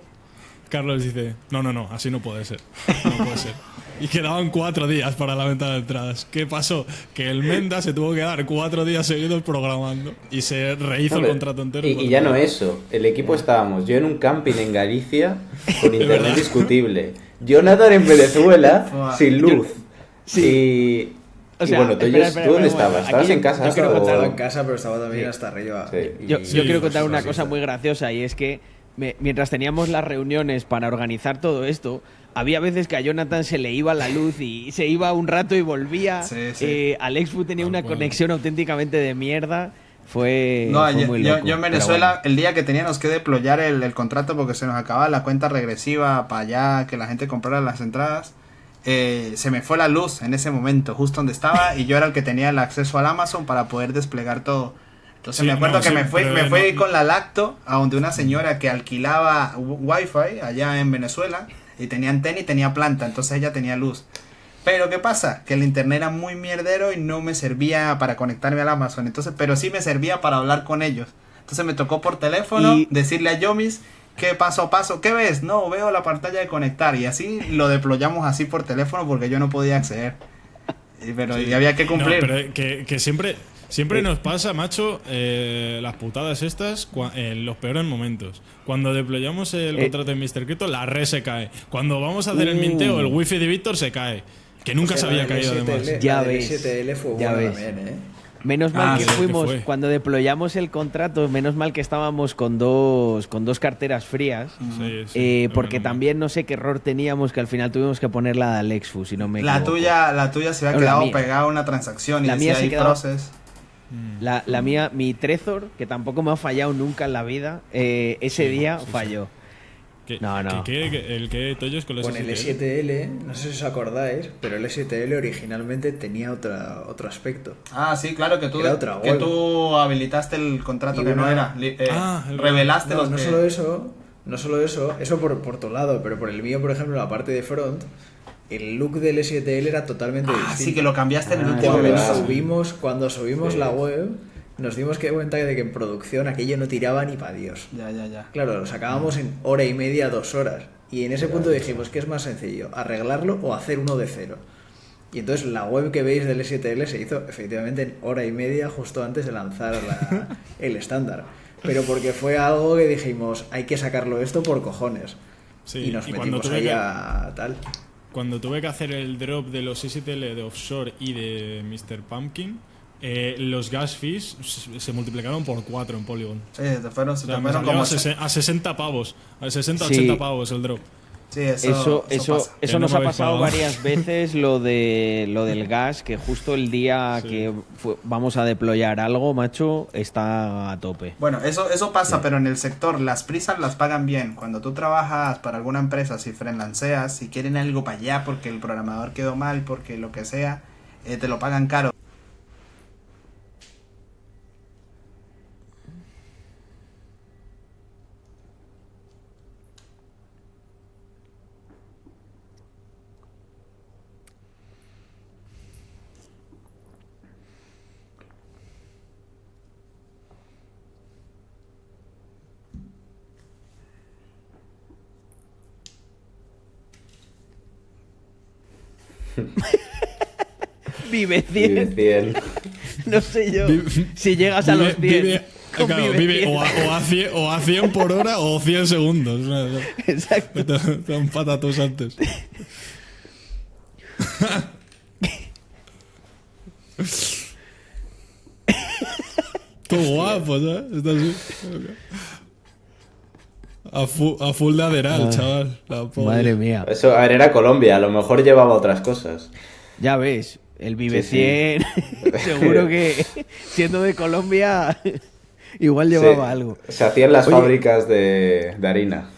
Carlos dice, no, así no puede ser. No puede ser. Y quedaban 4 días para la venta de entradas. ¿Qué pasó? Que el Menda se tuvo que dar 4 días seguidos programando y se rehizo el contrato entero. Y ya no eso. El equipo estábamos. Yo en un camping en Galicia con internet discutible. Jonathan en Venezuela sin luz. Sí. Y O sea, bueno, ¿tú espera, dónde espera, estabas? aquí ¿Estabas yo- en casa? yo quiero o- contar Estaba en casa, pero estaba también Sí. hasta arriba. Sí. Yo Sí, quiero contar pues una sí, cosa sí. muy graciosa y es que mientras teníamos las reuniones para organizar todo esto, había veces que a Jonathan se le iba la luz y se iba un rato y volvía. Sí. Alexfu tenía una conexión auténticamente de mierda. Fue muy yo loco. en Venezuela, Bueno. el día que teníamos que deployar el contrato porque se nos acababa la cuenta regresiva para allá, que la gente comprara las entradas, se me fue la luz en ese momento, justo donde estaba, y yo era el que tenía el acceso al Amazon para poder desplegar todo. Entonces me acuerdo que me fui con la lacto a donde una señora que alquilaba wifi allá en Venezuela, y tenía antena y tenía planta, entonces ella tenía luz. Pero ¿qué pasa? Que el internet era muy mierdero y no me servía para conectarme al Amazon. Entonces, pero sí me servía para hablar con ellos. Entonces me tocó por teléfono decirle a Yomis que paso a paso, ¿qué ves? No, veo la pantalla de conectar. Y así lo deployamos así por teléfono porque yo no podía acceder. Pero y había que cumplir. No, pero que siempre nos pasa, macho, las putadas estas en los peores momentos. Cuando deployamos el contrato de Mr. Crypto, la red se cae. Cuando vamos a hacer el minteo, el wifi de Víctor se cae. Que nunca se había caído además. Ya ves. STL fue Ya bueno ves. también, Menos mal que sí, fuimos, que fue. cuando deployamos el contrato, menos mal que estábamos con dos carteras frías. Sí, porque bueno, también no sé qué error teníamos, que al final tuvimos que poner la de Alexfu, si no me La equivoco. tuya se había No, la quedado mía. pegada a una transacción y La decía mía se ahí quedaba- process. La mía, mi Trezor, que tampoco me ha fallado nunca en la vida, ese día falló. No. El que Toyos con los Con el S7L, no sé si os acordáis, pero el S7L originalmente tenía otro aspecto. Ah, sí, claro, que tú, Era otra que web. tú habilitaste el contrato Y que no una- era. el- Revelaste No, los no que... solo eso por tu lado, pero por el mío, por ejemplo, la parte de front, el look del S7L era totalmente distinto. sí, que lo cambiaste en el último Cuando subimos Sí. la web, nos dimos cuenta de que en producción aquello no tiraba ni para Dios. Ya. Claro, lo sacábamos en hora y media, 2 horas. Y en ese punto dijimos que es más sencillo, arreglarlo o hacer uno de cero. Y entonces la web que veis del S7L se hizo efectivamente en hora y media justo antes de lanzar el estándar. Pero porque fue algo que dijimos, hay que sacarlo esto por cojones. Sí, Y nos y cuando metimos tuve ahí que- a tal. Cuando tuve que hacer el drop de los STL de offshore y de Mr. Pumpkin, los gas fees se multiplicaron por 4 en Polygon. Sí, te fueron O sea, me como... salió a 60 pavos. A 60, Sí. 80 pavos el drop. Sí, Eso pasa. Que nos no ha me habéis pasado pagado. varias veces lo del gas, que justo el día Sí. que vamos a deployar algo, macho, está a tope. Bueno, eso pasa, pero en el sector las prisas las pagan bien. Cuando tú trabajas para alguna empresa, si freelanceas, si quieren algo para allá porque el programador quedó mal, porque lo que sea, te lo pagan caro. Vive 100. Vive 100. No sé yo. Vive- Si llegas a los 100. con claro, Vive vive 100. o a 100 por hora o 100 segundos. Exacto. Son patatos antes. Todo guapo, ¿sabes? Está así. A full de Aderal, chaval. La polla. Madre mía. Eso, a ver, era Colombia, a lo mejor llevaba otras cosas. Ya ves, el Vive Sí, sí. 100, seguro que siendo de Colombia, igual llevaba Sí, algo. Se hacían las Oye, fábricas de harina.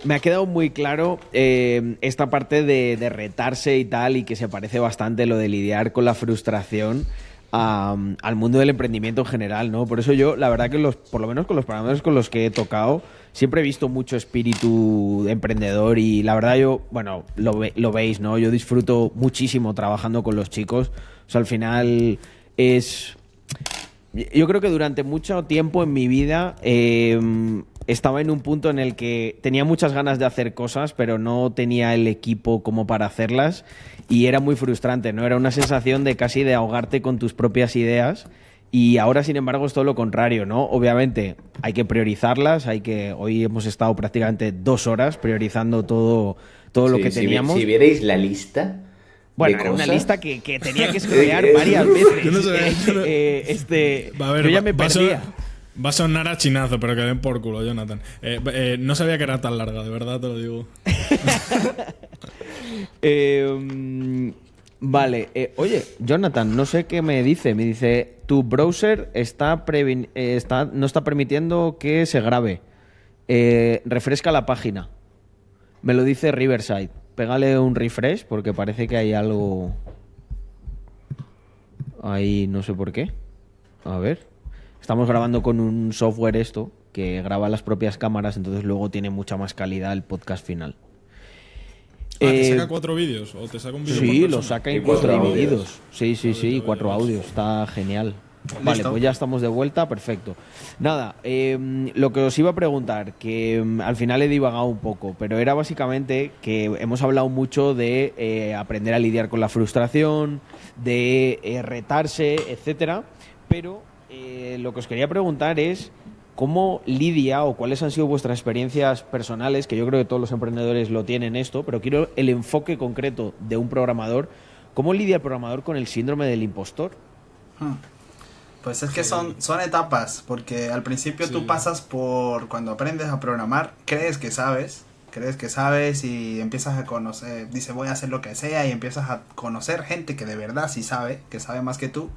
Me ha quedado muy claro esta parte de retarse y tal, y que se parece bastante lo de lidiar con la frustración al mundo del emprendimiento en general, ¿no? Por eso yo, la verdad que por lo menos con los programadores con los que he tocado, siempre he visto mucho espíritu emprendedor y la verdad yo, bueno, lo veis, ¿no? Yo disfruto muchísimo trabajando con los chicos. O sea, al final es... Yo creo que durante mucho tiempo en mi vida estaba en un punto en el que tenía muchas ganas de hacer cosas, pero no tenía el equipo como para hacerlas y era muy frustrante, ¿no? Era una sensación de casi de ahogarte con tus propias ideas y ahora, sin embargo, es todo lo contrario, ¿no? Obviamente hay que priorizarlas, hoy hemos estado prácticamente 2 horas priorizando todo lo Sí, que teníamos. Si vierais la lista. Bueno, de era una cosas. lista que tenía que scrollear varias veces. Yo no sé, yo no- Este, Va a ver, yo ya me va a perdía. Va a sonar a chinazo, pero que den por culo, Jonathan. No sabía que era tan larga, de verdad te lo digo. Vale, oye, Jonathan, no sé qué me dice. Me dice, tu browser no está permitiendo que se grabe. Refresca la página. Me lo dice Riverside. Pégale un refresh porque parece que hay algo ahí, no sé por qué. A ver. Estamos grabando con un software que graba las propias cámaras, entonces luego tiene mucha más calidad el podcast final. ¿Te saca 4 vídeos? ¿O te saca un vídeo por Sí, persona? lo saca Y incluso 4 audios. divididos. Sí, 4 audios. Está genial. Vale, Listo. pues ya estamos de vuelta, perfecto. Nada, lo que os iba a preguntar, que al final he divagado un poco, pero era básicamente que hemos hablado mucho de aprender a lidiar con la frustración, de retarse, etcétera, pero lo que os quería preguntar es cómo lidia o cuáles han sido vuestras experiencias personales, que yo creo que todos los emprendedores lo tienen esto, pero quiero el enfoque concreto de un programador. ¿Cómo lidia el programador con el síndrome del impostor? Pues es que son etapas, porque al principio tú pasas por, cuando aprendes a programar, crees que sabes y empiezas a conocer, dices voy a hacer lo que sea y empiezas a conocer gente que de verdad sí sabe, que sabe más que tú,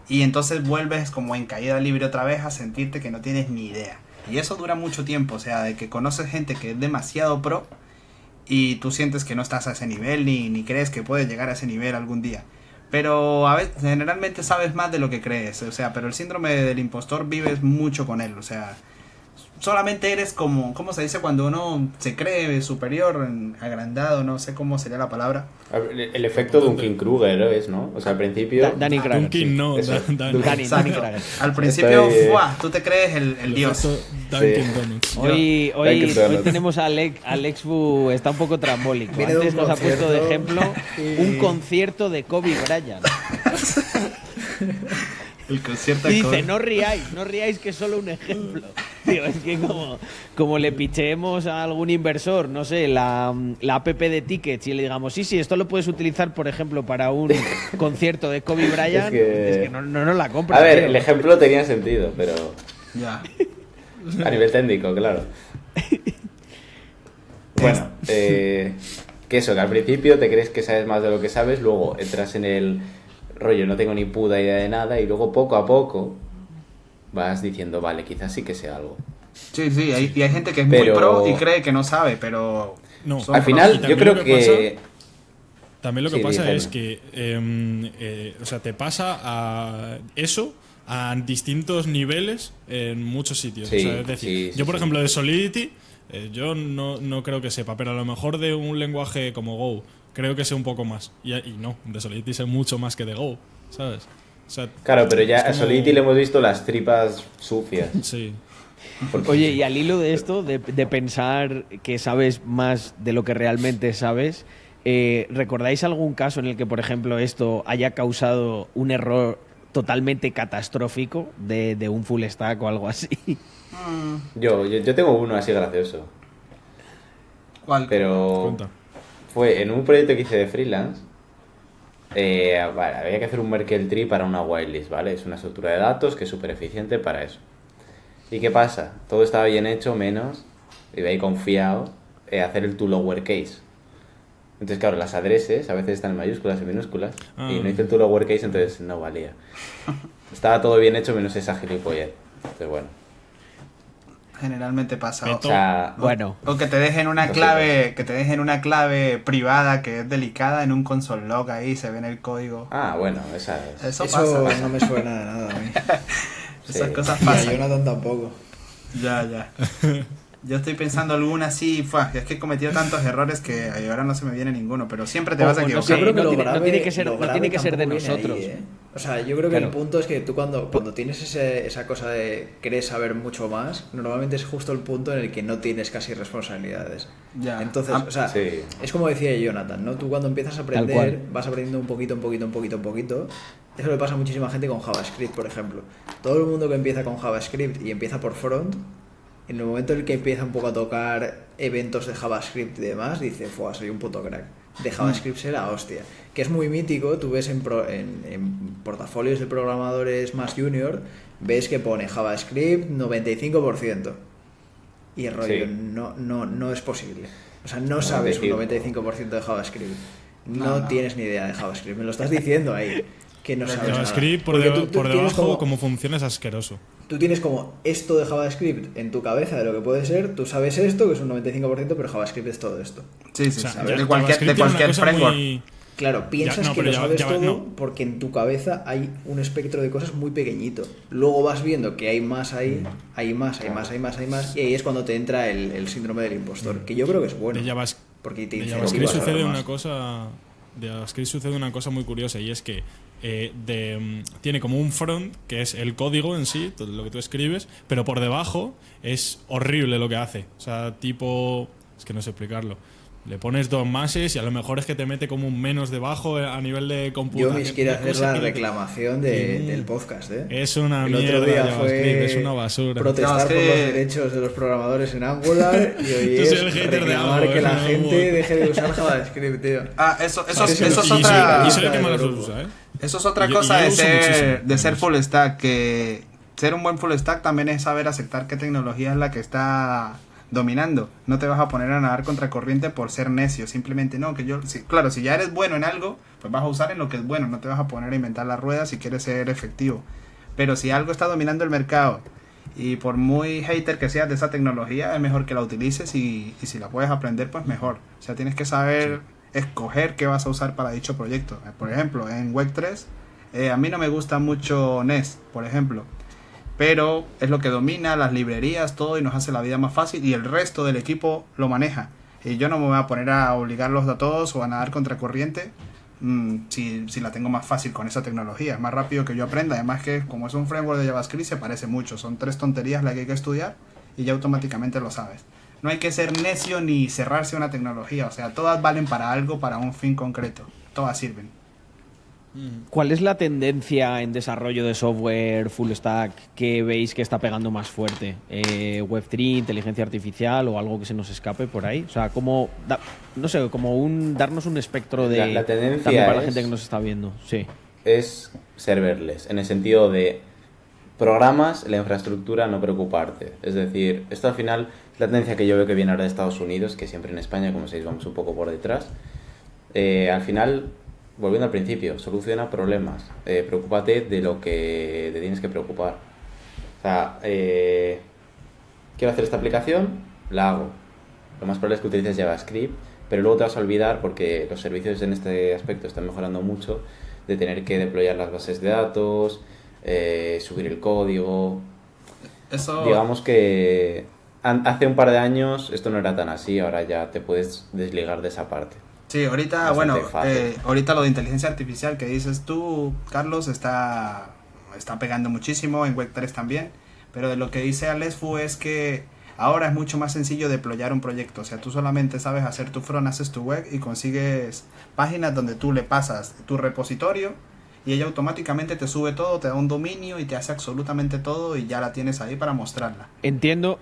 y entonces vuelves como en caída libre otra vez a sentirte que no tienes ni idea. Y eso dura mucho tiempo, o sea, de que conoces gente que es demasiado pro y tú sientes que no estás a ese nivel ni crees que puedes llegar a ese nivel algún día. Pero a veces, generalmente sabes más de lo que crees, o sea, pero el síndrome del impostor vives mucho con él, o sea, solamente eres como, ¿cómo se dice cuando uno se cree superior, agrandado, no sé cómo sería la palabra? El efecto Dunking-Kruger es, ¿no? O sea, al principio... Danny Krager. Dunkin' no, Eso. Danny. Danny Exacto. Krager. Al principio, Estoy, ¡fua! Tú te crees el dios. Dunkin' Donuts. Hoy Dunkin' Donuts. tenemos a Alex Bu, está un poco trambólico. Viene de Antes un nos ha puesto de concierto ejemplo y- un concierto de Kobe Bryant. El concierto Y de dice, Kobe. no riáis que es solo un ejemplo. Digo, es que como le picheemos a algún inversor, no sé, la app de tickets y le digamos, sí, esto lo puedes utilizar, por ejemplo, para un concierto de Kobe Bryant, es que no nos la compra. A ver, tío. el ejemplo tenía sentido, pero Ya. a nivel técnico, claro. Bueno, que eso, que al principio te crees que sabes más de lo que sabes, luego entras en el rollo, no tengo ni puta idea de nada, y luego poco a poco vas diciendo, vale, quizás sí que sé algo. Sí, y hay gente que es Pero- muy pro y cree que no sabe, pero... No. son Al pros. final, Y yo también creo lo que que... También lo que Sí, pasa dígame. es que, o sea, te pasa a eso a distintos niveles en muchos sitios. Sí, O sea, es decir, sí, yo por sí. ejemplo de Solidity, yo no creo que sepa, pero a lo mejor de un lenguaje como Go creo que sé un poco más. Y no, de Solidity sé mucho más que de Go, ¿sabes? O sea, Claro, pero ya es a como- Solidity le hemos visto las tripas sucias. Sí. Porque- Oye, y al hilo de esto, de pensar que sabes más de lo que realmente sabes, ¿recordáis algún caso en el que, por ejemplo, esto haya causado un error totalmente catastrófico de un full stack o algo así? Yo tengo uno así gracioso, ¿Cuál? pero Cuenta. fue en un proyecto que hice de freelance. Vale, había que hacer un Merkle tree para una whitelist, ¿vale? Es una estructura de datos que es súper eficiente para eso. ¿Y qué pasa? Todo estaba bien hecho, menos, iba ahí confiado, hacer el to lowercase. Entonces, claro, las adreses a veces están en mayúsculas y minúsculas, y no hice el to lowercase, entonces no valía. Estaba todo bien hecho, menos esa gilipollez. Entonces, bueno. Generalmente pasa. Beto. O sea, Bueno, O que te dejen una No sé, clave, que te dejen una clave privada que es delicada en un console log ahí, se ve en el código. bueno, esa es... Eso Eso pasa. no me suena de nada a mí. Esas Sí. cosas Y a pasan. Jonathan tampoco. Ya. Yo estoy pensando alguna así, es que he cometido tantos errores que ahora no se me viene ninguno, pero siempre te vas a Ojo, no equivocar. sé, Yo creo que no lo tiene- no grave- tiene que ser- lo no grave tiene que ser de tampoco viene nosotros. ahí, ¿eh? O sea, yo creo que Claro. el punto es que tú cuando tienes esa cosa de crees saber mucho más, normalmente es justo el punto en el que no tienes casi responsabilidades. Ya. Entonces, Ah, o sea, sí. es como decía Jonathan, ¿no? Tú cuando empiezas a cual. aprender, vas aprendiendo un poquito. Eso le pasa a muchísima gente con JavaScript, por ejemplo. Todo el mundo que empieza con JavaScript y empieza por front, en el momento en el que empieza un poco a tocar eventos de JavaScript y demás, dice, soy un puto crack. de JavaScript sea la hostia. Que es muy mítico, tú ves en portafolios de programadores más junior, ves que pone JavaScript 95%. Y el rollo, Sí. no es posible. O sea, no sabes un 95% de JavaScript. No tienes ni idea de JavaScript. Me lo estás diciendo ahí, que no sabes JavaScript nada. Porque tú por tienes debajo, como funciona, es asqueroso. Tú tienes como esto de JavaScript en tu cabeza de lo que puede ser, tú sabes esto, que es un 95%, pero JavaScript es todo esto. Sí, O sea, de cualquier framework. Claro, piensas no, que pero lo sabes todo no. porque en tu cabeza hay un espectro de cosas muy pequeñito. Luego vas viendo que hay más ahí, hay más, y ahí es cuando te entra el síndrome del impostor, que yo creo que es bueno. Porque te De dice, JavaScript "Vas a ver sucede más". una cosa muy curiosa, y es que tiene como un front, que es el código en sí, todo lo que tú escribes, pero por debajo es horrible lo que hace. O sea, tipo... Es que no sé explicarlo. Le pones dos mases y a lo mejor es que te mete como un menos debajo a nivel de computación. Yo me quiero hacer la reclamación del podcast, ¿eh? Es una El otro mierda día JavaScript, fue es una basura. protestar por los JavaScript. derechos de los programadores en Angular y hoy Yo soy es el hater de reclamar algo, que la ¿no? gente deje de usar JavaScript, tío. Eso es Y otra... soy el que más los usa, ¿eh? Eso es otra Y cosa yo de uso ser, muchísimo, de ser además. full stack, que ser un buen full stack también es saber aceptar qué tecnología es la que está dominando. No te vas a poner a nadar contra corriente por ser necio, simplemente no, claro, si ya eres bueno en algo, pues vas a usar en lo que es bueno, no te vas a poner a inventar la rueda si quieres ser efectivo. Pero si algo está dominando el mercado y por muy hater que seas de esa tecnología, es mejor que la utilices y si la puedes aprender, pues mejor. O sea, tienes que saber escoger qué vas a usar para dicho proyecto. Por ejemplo, en Web 3, a mí no me gusta mucho Nest, por ejemplo, pero es lo que domina, las librerías, todo, y nos hace la vida más fácil, y el resto del equipo lo maneja. Y yo no me voy a poner a obligarlos a todos o a nadar contra corriente si la tengo más fácil con esa tecnología. Es más rápido que yo aprenda. Además que como es un framework de JavaScript se parece mucho. Son 3 tonterías las que hay que estudiar y ya automáticamente lo sabes. No hay que ser necio ni cerrarse a una tecnología. O sea, todas valen para algo, para un fin concreto. Todas sirven. ¿Cuál es la tendencia en desarrollo de software full stack que veis que está pegando más fuerte? ¿Web3, inteligencia artificial o algo que se nos escape por ahí? O sea, como, no sé, como darnos un espectro de... La tendencia también para la es- gente que nos está viendo. Sí. Es serverless, en el sentido de programas, la infraestructura, no preocuparte. Es decir, esto al final es la tendencia que yo veo que viene ahora de Estados Unidos, que siempre en España, como sabéis, vamos un poco por detrás. Al final, volviendo al principio, soluciona problemas. Preocúpate de lo que te tienes que preocupar. O sea, quiero hacer esta aplicación, la hago. Lo más probable es que utilices JavaScript, pero luego te vas a olvidar, porque los servicios en este aspecto están mejorando mucho, de tener que deployar las bases de datos, subir el código. Eso... Digamos que hace un par de años esto no era tan así, ahora ya te puedes desligar de esa parte. Sí, ahorita, Bastante bueno, fácil. ahorita lo de inteligencia artificial que dices tú, Carlos, está pegando muchísimo, en Web3 también, pero de lo que dice Alesfu es que ahora es mucho más sencillo deployar un proyecto. O sea, tú solamente sabes hacer tu front, haces tu web y consigues páginas donde tú le pasas tu repositorio y ella automáticamente te sube todo, te da un dominio y te hace absolutamente todo y ya la tienes ahí para mostrarla. Entiendo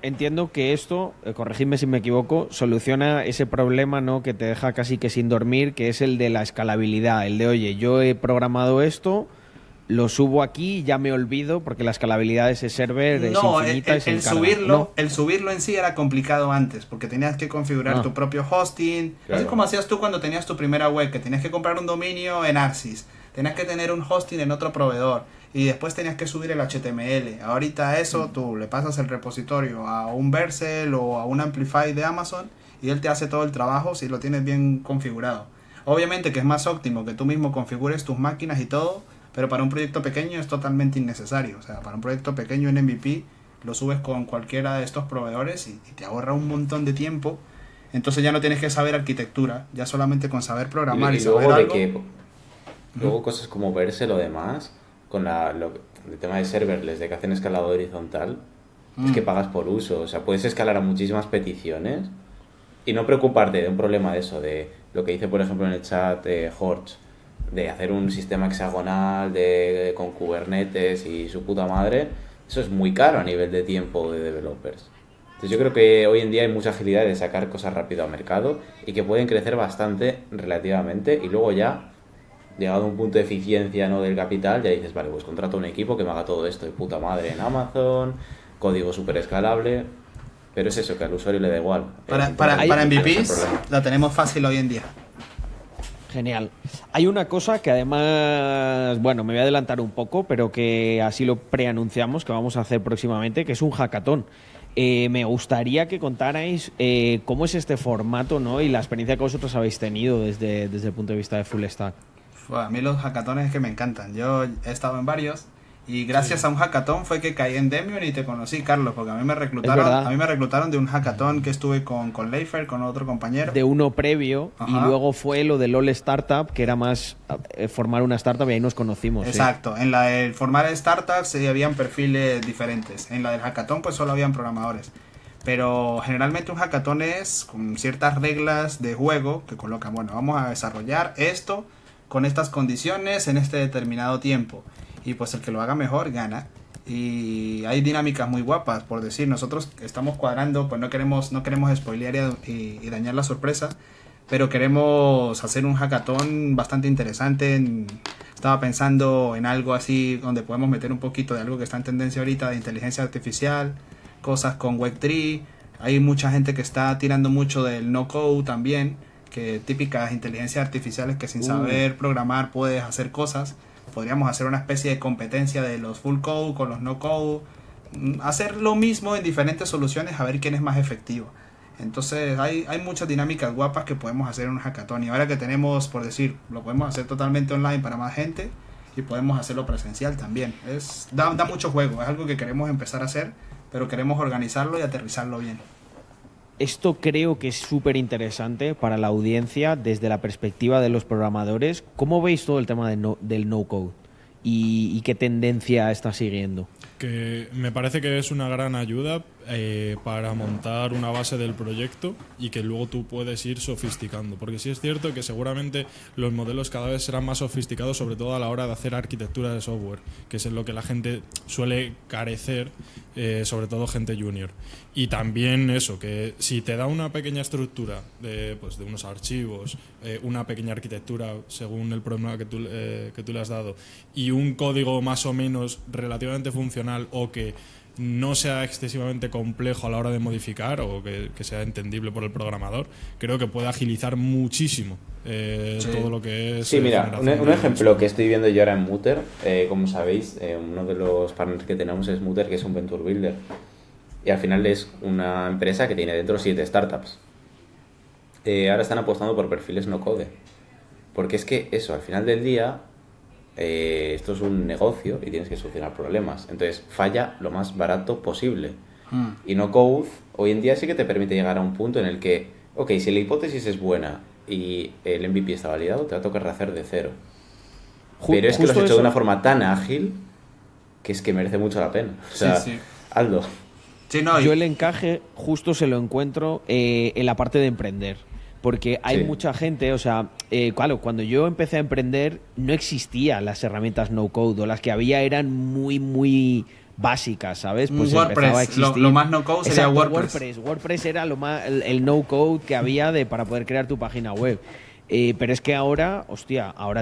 que esto, corregidme si me equivoco, soluciona ese problema, ¿no?, que te deja casi que sin dormir, que es el de la escalabilidad, el de, oye, yo he programado esto, lo subo aquí y ya me olvido porque la escalabilidad de ese server es infinita y se encarga. ¿No? El subirlo en sí era complicado antes, porque tenías que configurar tu propio hosting, Claro. así como hacías tú cuando tenías tu primera web, que tenías que comprar un dominio en Arsis, tenías que tener un hosting en otro proveedor, y después tenías que subir el HTML. Ahorita eso, tú le pasas el repositorio a un Vercel o a un Amplify de Amazon, y él te hace todo el trabajo si lo tienes bien configurado. Obviamente que es más óptimo que tú mismo configures tus máquinas y todo, pero para un proyecto pequeño es totalmente innecesario. O sea, para un proyecto pequeño en MVP lo subes con cualquiera de estos proveedores y te ahorra un montón de tiempo. Entonces ya no tienes que saber arquitectura, ya solamente con saber programar y, y saber luego de algo. que luego cosas como verse lo demás con el tema de serverless, de que hacen escalado horizontal, es que pagas por uso. O sea, puedes escalar a muchísimas peticiones y no preocuparte de un problema de eso, de lo que dice por ejemplo en el chat Jorge, de hacer un sistema hexagonal con Kubernetes y su puta madre. Eso es muy caro a nivel de tiempo de developers. Entonces yo creo que hoy en día hay mucha agilidad de sacar cosas rápido al mercado y que pueden crecer bastante relativamente y luego ya, llegado a un punto de eficiencia, ¿no?, del capital, ya dices, vale, pues contrato un equipo que me haga todo esto de puta madre en Amazon, código súper escalable, pero es eso, que al usuario le da igual. Para Entonces, MVPs la tenemos fácil hoy en día. Genial. Hay una cosa que además, bueno, me voy a adelantar un poco, pero que así lo preanunciamos, que vamos a hacer próximamente, que es un hackathon. Me gustaría que contarais cómo es este formato, ¿no?, y la experiencia que vosotros habéis tenido desde el punto de vista de Full Stack. A mí los hackatones es que me encantan. Yo he estado en varios y gracias a un hackathon fue que caí en Demium y te conocí, Carlos, porque a mí me reclutaron de un hackathon que estuve con Leifer, con otro compañero. De uno previo. Ajá. Y luego fue lo del All Startup, que era más formar una startup, y ahí nos conocimos. Exacto. ¿Sí? En la del formar startups habían perfiles diferentes. En la del hackathon pues solo habían programadores. Pero generalmente un hackathon es con ciertas reglas de juego que colocan, bueno, vamos a desarrollar esto con estas condiciones en este determinado tiempo. Y pues el que lo haga mejor gana. Y hay dinámicas muy guapas, por decir, nosotros estamos cuadrando, pues no queremos spoilear y dañar la sorpresa, pero queremos hacer un hackathon bastante interesante. Estaba pensando en algo así donde podemos meter un poquito de algo que está en tendencia ahorita, de inteligencia artificial, cosas con Web3. Hay mucha gente que está tirando mucho del no code también, que típicas inteligencias artificiales que sin saber programar puedes hacer cosas. Podríamos hacer una especie de competencia de los full code con los no code, hacer lo mismo en diferentes soluciones a ver quién es más efectivo. Entonces hay muchas dinámicas guapas que podemos hacer en un hackathon, y ahora que tenemos, por decir, lo podemos hacer totalmente online para más gente y podemos hacerlo presencial también. Da mucho juego, es algo que queremos empezar a hacer, pero queremos organizarlo y aterrizarlo bien. Esto creo que es súper interesante para la audiencia desde la perspectiva de los programadores. ¿Cómo veis todo el tema del no-code? ¿Y qué tendencia está siguiendo? Que me parece que es una gran ayuda para montar una base del proyecto y que luego tú puedes ir sofisticando. Porque sí es cierto que seguramente los modelos cada vez serán más sofisticados, sobre todo a la hora de hacer arquitectura de software, que es en lo que la gente suele carecer, sobre todo gente junior. Y también eso, que si te da una pequeña estructura de unos archivos, una pequeña arquitectura según el problema que tú le has dado, y un código más o menos relativamente funcional, o que no sea excesivamente complejo a la hora de modificar, o que sea entendible por el programador, creo que puede agilizar muchísimo todo lo que es... Sí, mira, un ejemplo que estoy viendo yo ahora en Mutter, como sabéis, uno de los partners que tenemos es Mutter, que es un Venture Builder. Y al final es una empresa que tiene dentro 7 startups. Ahora están apostando por perfiles no code. Porque es que eso, al final del día, esto es un negocio y tienes que solucionar problemas. Entonces, falla lo más barato posible. Y no code, hoy en día sí que te permite llegar a un punto en el que, ok, si la hipótesis es buena y el MVP está validado, te va a tocar rehacer de cero. Pero es que lo has hecho de una forma tan ágil que es que merece mucho la pena. O sea, sí. Aldo. Sí, no, yo el encaje justo se lo encuentro en la parte de emprender, porque hay mucha gente, o sea, claro, cuando yo empecé a emprender no existían las herramientas no code, o las que había eran muy básicas, ¿sabes? Pues empezaba a existir. Lo más no code sería WordPress. WordPress era lo más el no code que había para poder crear tu página web. Pero es que ahora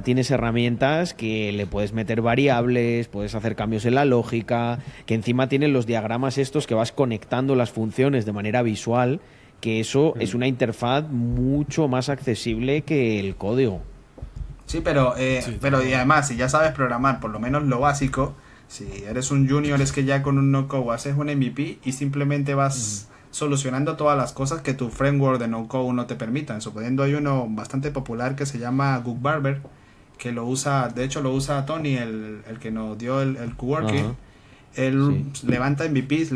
tienes herramientas que le puedes meter variables, puedes hacer cambios en la lógica, que encima tienen los diagramas estos que vas conectando las funciones de manera visual, que eso es una interfaz mucho más accesible que el código. Sí, pero y además, si ya sabes programar por lo menos lo básico, si eres un junior es que ya con un no-code haces un MVP y simplemente vas... solucionando todas las cosas que tu framework de no-code no te permitan. Suponiendo hay uno bastante popular que se llama Gugbarber, que lo usa Tony, el que nos dio el coworking. Él levanta MVPs,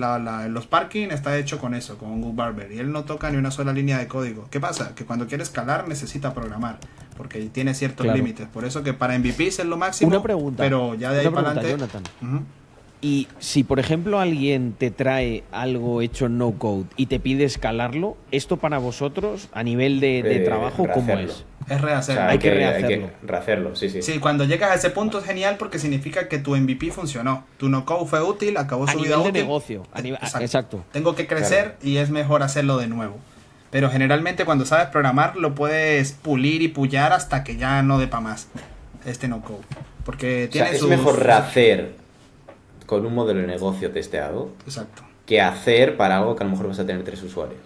los parking está hecho con eso, con Gugbarber, y él no toca ni una sola línea de código. ¿Qué pasa? Que cuando quiere escalar necesita programar, porque tiene ciertos límites. Por eso que para MVPs es lo máximo. Una pregunta, pero ya de ahí para adelante... Jonathan. Y si, por ejemplo, alguien te trae algo hecho en no-code y te pide escalarlo, ¿esto para vosotros, a nivel de trabajo, cómo es? Es O rehacerlo. sea, Hay que hay que rehacerlo. rehacerlo, sí, sí. Sí, cuando llegas a ese punto es genial porque significa que tu MVP funcionó. Tu no-code fue útil, acabó A su vida nivel de útil. negocio. Exacto. Tengo que crecer y es mejor hacerlo de nuevo. Pero generalmente cuando sabes programar lo puedes pulir y pullar hasta que ya no dé para más este no-code. Porque O sea, tiene es sus... mejor rehacer con un modelo de negocio testeado Exacto. que hacer para algo que a lo mejor vas a tener 3 usuarios.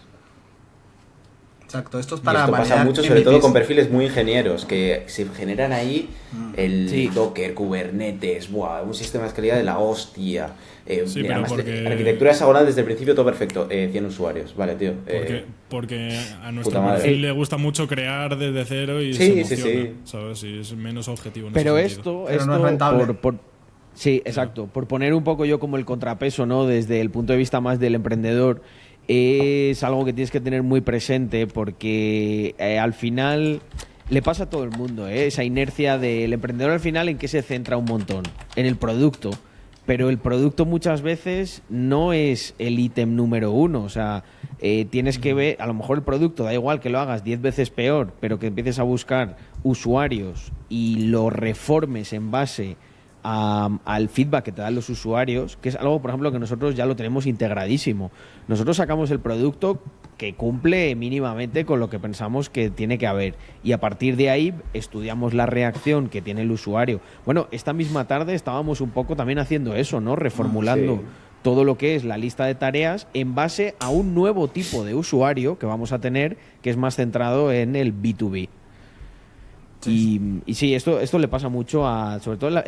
Exacto, esto es Y para esto pasa validar mucho, sobre todo MVPs. con perfiles muy ingenieros, que se generan ahí el Sí. Docker, Kubernetes, ¡buah! Un sistema de escalabilidad de la hostia. Sí, pero además, porque- arquitectura hexagonal desde el principio, todo perfecto. 100 usuarios, vale, tío. Porque a nuestro puta madre. perfil le gusta mucho crear desde cero y Sí, se sí, emociona, sí. ¿sabes? Y es menos objetivo en Pero ese sentido. Pero no es rentable. Sí, exacto. Por poner un poco yo como el contrapeso, ¿no? Desde el punto de vista más del emprendedor, es algo que tienes que tener muy presente porque al final le pasa a todo el mundo, ¿eh? Esa inercia del emprendedor al final, ¿en qué se centra un montón? En el producto. Pero el producto muchas veces no es el ítem número uno. O sea, tienes que ver, a lo mejor el producto, da igual que lo hagas 10 veces peor, pero que empieces a buscar usuarios y lo reformes en base al feedback que te dan los usuarios, que es algo, por ejemplo, que nosotros ya lo tenemos integradísimo. Nosotros sacamos el producto que cumple mínimamente con lo que pensamos que tiene que haber. Y a partir de ahí estudiamos la reacción que tiene el usuario. Bueno, esta misma tarde estábamos un poco también haciendo eso, ¿no? Reformulando Sí. todo lo que es la lista de tareas en base a un nuevo tipo de usuario que vamos a tener, que es más centrado en el B2B. Y sí, esto le pasa mucho a, sobre todo,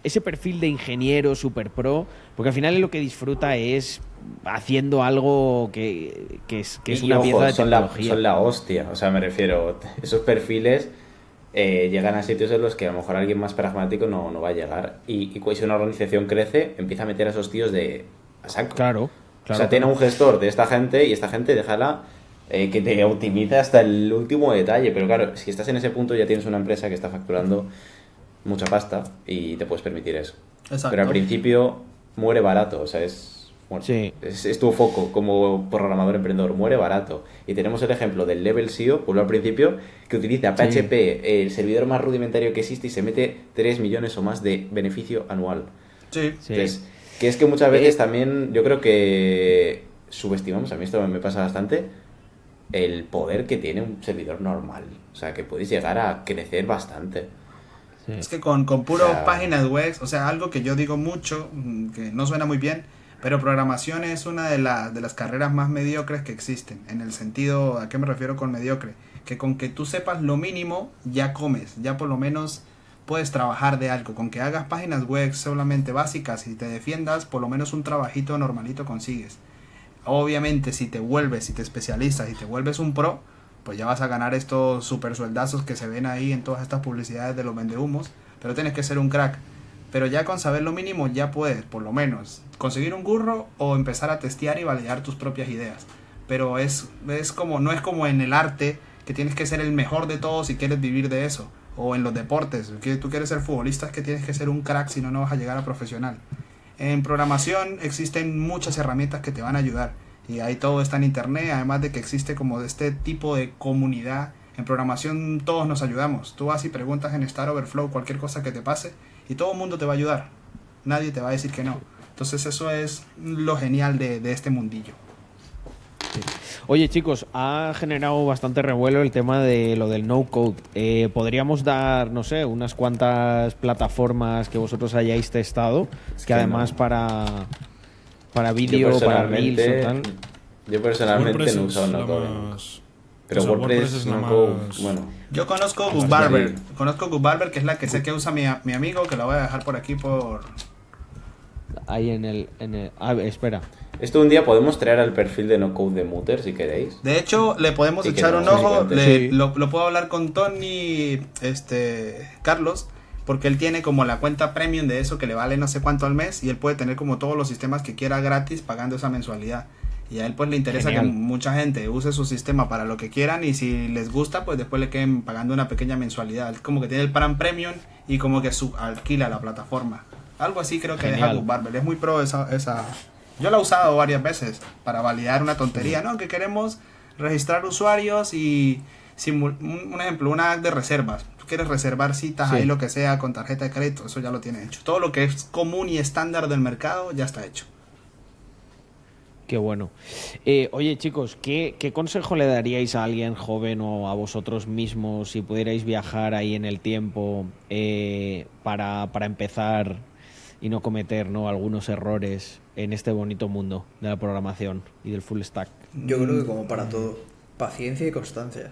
ese perfil de ingeniero super pro, porque al final lo que disfruta es haciendo algo que es Y, una ojo, pieza de son tecnología. la hostia. O sea, me refiero, esos perfiles llegan a sitios en los que a lo mejor alguien más pragmático no va a llegar. Y si una organización crece, empieza a meter a esos tíos a saco. Claro, O sea, tiene un gestor de esta gente y esta gente déjala que te optimice hasta el último detalle. Pero claro, si estás en ese punto ya tienes una empresa que está facturando mucha pasta y te puedes permitir eso. Exacto. Pero al principio muere barato, o sea, bueno, Sí. es tu foco como programador emprendedor, muere barato. Y tenemos el ejemplo del Level SEO, por al principio, que utiliza PHP, el servidor más rudimentario que existe, y se mete 3 millones o más de beneficio anual. Sí. Sí. Entonces, que es que muchas veces también yo creo que subestimamos, a mí esto me pasa bastante, el poder que tiene un servidor normal. O sea, que puedes llegar a crecer bastante. Sí. Es que con puro O sea, páginas web, o sea, algo que yo digo mucho, que no suena muy bien, pero programación es una de las carreras más mediocres que existen. En el sentido, ¿a qué me refiero con mediocre? Que con que tú sepas lo mínimo, ya comes, ya por lo menos puedes trabajar de algo. Con que hagas páginas web solamente básicas y te defiendas, por lo menos un trabajito normalito consigues. Obviamente, si te especializas y te vuelves un pro, pues ya vas a ganar estos super sueldazos que se ven ahí en todas estas publicidades de los vendehumos, pero tienes que ser un crack. Pero ya con saber lo mínimo ya puedes, por lo menos, conseguir un curro o empezar a testear y validar tus propias ideas. Pero no es como en el arte, que tienes que ser el mejor de todos si quieres vivir de eso. O en los deportes, que tú quieres ser futbolista, es que tienes que ser un crack, si no, no vas a llegar a profesional. En programación existen muchas herramientas que te van a ayudar. Y ahí todo está en internet, además de que existe como este tipo de comunidad. En programación todos nos ayudamos. Tú vas y preguntas en Stack Overflow cualquier cosa que te pase y todo el mundo te va a ayudar. Nadie te va a decir que no. Entonces eso es lo genial de este mundillo. Oye, chicos, ha generado bastante revuelo el tema de lo del no-code. ¿Podríamos dar, no sé, unas cuantas plataformas que vosotros hayáis testado? Es Que que además no. para vídeo, para Reels o tal. Yo personalmente WordPress no he usado es la no-code. más- Pero o sea, WordPress es la no-code, más- bueno. Yo conozco Más GoodBarber. fácil. Conozco GoodBarber, que es la que sé que usa mi amigo, que la voy a dejar por aquí por... Ahí en el... espera. Esto un día podemos traer al perfil de no-code de Mutter si queréis. De hecho, le podemos Sí, que echar no, un sí, ojo. sí, sí. Lo puedo hablar con Tony, Carlos, porque él tiene como la cuenta premium de eso que le vale no sé cuánto al mes y él puede tener como todos los sistemas que quiera gratis pagando esa mensualidad. Y a él pues le interesa Genial. que mucha gente use su sistema para lo que quieran y si les gusta pues después le queden pagando una pequeña mensualidad. Es como que tiene el plan premium y como que alquila la plataforma. Algo así creo que deja Genial. GoodBarber. Es muy pro esa... Yo la he usado varias veces para validar una tontería, ¿no? Que queremos registrar usuarios y un ejemplo, una app de reservas. Tú quieres reservar citas ahí, lo que sea, con tarjeta de crédito, eso ya lo tiene hecho. Todo lo que es común y estándar del mercado ya está hecho. Qué bueno. Oye, chicos, ¿qué consejo le daríais a alguien joven o a vosotros mismos si pudierais viajar ahí en el tiempo para empezar y no cometer, ¿no?, algunos errores en este bonito mundo de la programación y del full stack? Yo creo que como para todo, paciencia y constancia.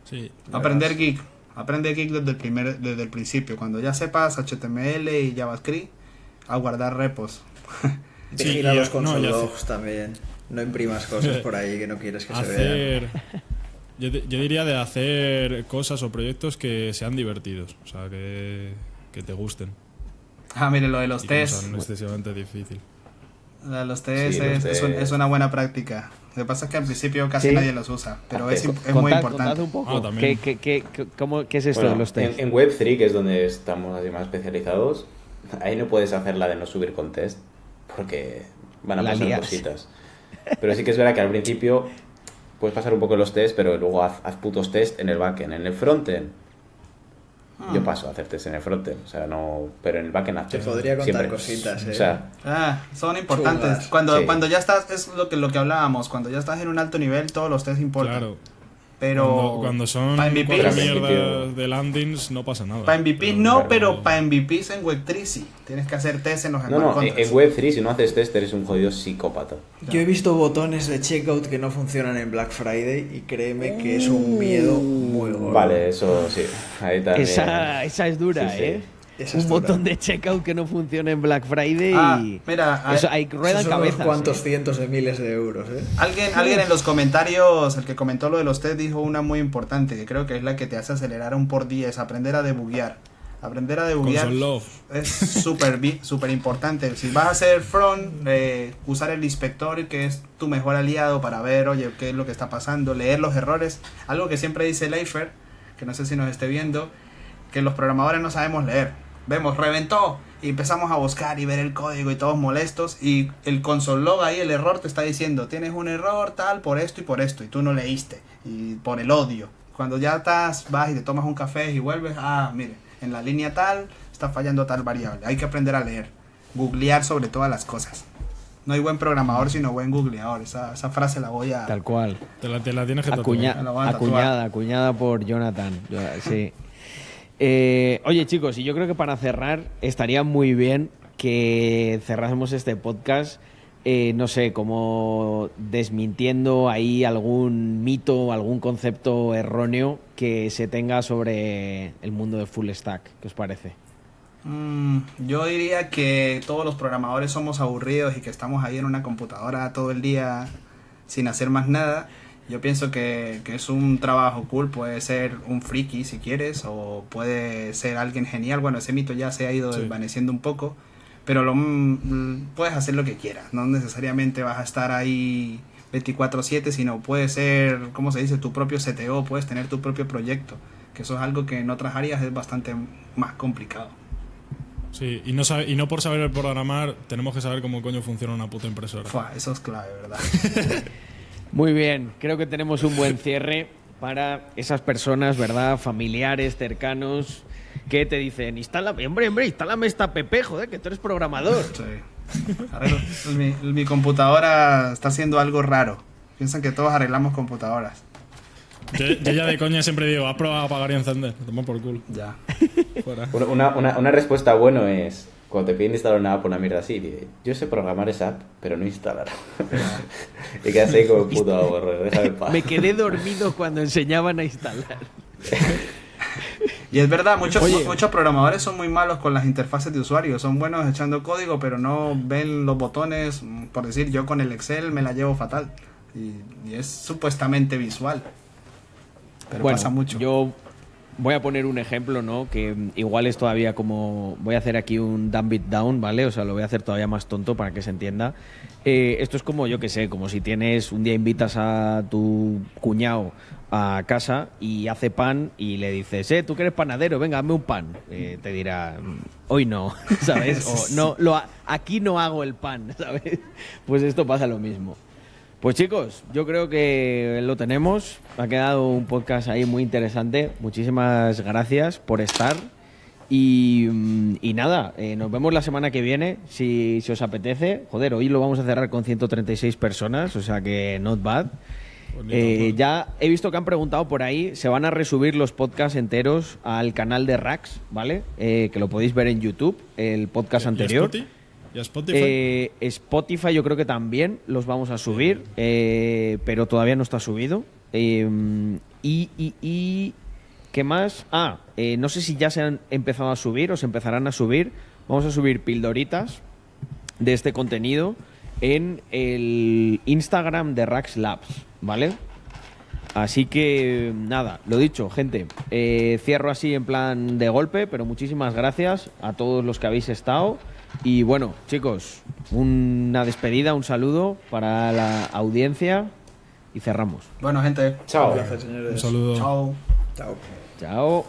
Sí. Aprender Geek. Aprende Geek desde el principio. Cuando ya sepas HTML y JavaScript, a guardar repos. Vigila los console no, logs también. No imprimas cosas por ahí que no quieres que se vean. Yo diría de hacer cosas o proyectos que sean divertidos, o sea, que te gusten. Mire, lo de los y que tests. no sean excesivamente difícil. Lo de los tests Sí, es una buena práctica. Lo que pasa es que al principio casi nadie los usa, pero es muy Contad importante. un poco. También. ¿Qué es esto Bueno, de los test? en Web3, que es donde estamos así más especializados, ahí no puedes hacer la de no subir con test, porque van a La pasar lías. cositas. Pero sí que es verdad que al principio puedes pasar un poco los test, pero luego haz putos test en el backend. En el frontend, yo paso a hacer test en el frontend, o sea, no, pero en el backend haz Te test. podría contar Siempre. cositas, O sea, Son importantes. Chulas. Sí. Cuando ya estás, es lo que hablábamos, cuando ya estás en un alto nivel, todos los tests importan. Claro. Pero Cuando son para MVP, cuatro Pero al mierdas principio- de landings no pasa nada. para MVP Pero- no, pero para MVPs en Web3 sí. Tienes que hacer test en los no, smart en contracts. Web3 si no haces test eres un jodido psicópata. Yo he visto botones de checkout que no funcionan en Black Friday y créeme que es un miedo muy gordo. Vale, eso sí. Ahí también. Esa es dura, Sí, sí. ¿eh? Esa Un es dura. botón de checkout que no funciona en Black Friday. Mira, Eso, hay ruedan Esos son unos cabezas. cuantos cientos de miles de euros, ¿eh? alguien en los comentarios, el que comentó lo de los test, dijo una muy importante, que creo que es la que te hace acelerar un por 10, aprender a debuguear. Aprender a debuguear Console log. es súper importante. Si vas a hacer front, usar el inspector, que es tu mejor aliado para ver, oye, qué es lo que está pasando, leer los errores. Algo que siempre dice Leifer, que no sé si nos esté viendo, que los programadores no sabemos leer. Vemos, reventó, y empezamos a buscar y ver el código y todos molestos, y el console log ahí, el error te está diciendo, tienes un error tal por esto, y tú no leíste, y por el odio. Cuando ya vas y te tomas un café y vuelves, mire, en la línea tal está fallando tal variable. Hay que aprender a leer, googlear sobre todas las cosas. No hay buen programador sino buen googleador. Esa frase la voy a... Tal cual. Te la tienes que tatuar. Me la voy a tatuar. Acuñada por Jonathan. Sí. Oye, chicos, y yo creo que para cerrar estaría muy bien que cerrásemos este podcast, no sé, como desmintiendo ahí algún mito, algún concepto erróneo que se tenga sobre el mundo de full stack. ¿Qué os parece? Yo diría que todos los programadores somos aburridos y que estamos ahí en una computadora todo el día sin hacer más nada. Yo pienso que es un trabajo cool, puede ser un friki si quieres, o puede ser alguien genial. Bueno, ese mito ya se ha ido desvaneciendo un poco, pero puedes hacer lo que quieras, no necesariamente vas a estar ahí 24/7, sino puede ser, ¿cómo se dice?, tu propio CTO, puedes tener tu propio proyecto, que eso es algo que en otras áreas es bastante más complicado. Sí, y no por saber programar tenemos que saber cómo coño funciona una puta impresora. Eso es clave, ¿verdad? Muy bien, creo que tenemos un buen cierre para esas personas, ¿verdad? Familiares, cercanos, que te dicen, hombre, instálame esta app, joder, que tú eres programador. Sí. Mi computadora está haciendo algo raro. Piensan que todos arreglamos computadoras. Yo ya de coña siempre digo, has probado a apagar y encender. Toma por culo. Ya. Fuera. Una respuesta bueno es, cuando te piden instalar una app o una mierda así, dice, yo sé programar esa app, pero no instalar. Y quedas ahí como puto aburrido, déjame en paz. Me quedé dormido cuando enseñaban a instalar. Y es verdad, muchos Oye. programadores son muy malos con las interfaces de usuario. Son buenos echando código, pero no ven los botones. Por decir, yo con el Excel me la llevo fatal. Y es supuestamente visual. Pero Bueno, pasa mucho. yo voy a poner un ejemplo, ¿no? Que igual es todavía como... Voy a hacer aquí un dumb it down, ¿vale? O sea, lo voy a hacer todavía más tonto para que se entienda. Esto es como, yo qué sé, como si tienes... Un día invitas a tu cuñado a casa y hace pan y le dices, tú que eres panadero, venga, hazme un pan. Te dirá, hoy no, ¿sabes? O no, aquí no hago el pan, ¿sabes? Pues esto pasa lo mismo. Pues chicos, yo creo que lo tenemos. Ha quedado un podcast ahí muy interesante. Muchísimas gracias por estar. Y nada, nos vemos la semana que viene, si os apetece. Joder, hoy lo vamos a cerrar con 136 personas, o sea que not bad. Ya he visto que han preguntado por ahí, se van a resubir los podcasts enteros al canal de Rax, ¿vale? Que lo podéis ver en YouTube, el podcast anterior. ¿Y a Spotify? Spotify yo creo que también los vamos a subir, pero todavía no está subido. ¿Qué más? No sé si ya se han empezado a subir o se empezarán a subir. Vamos a subir pildoritas de este contenido en el Instagram de Rax Labs, ¿vale? Así que nada, lo dicho, gente. Cierro así en plan de golpe, pero muchísimas gracias a todos los que habéis estado. Y bueno, chicos, una despedida, un saludo para la audiencia y cerramos. Bueno, gente. Chao. Un placer, señores. Un saludo. Chao. Chao. Chao.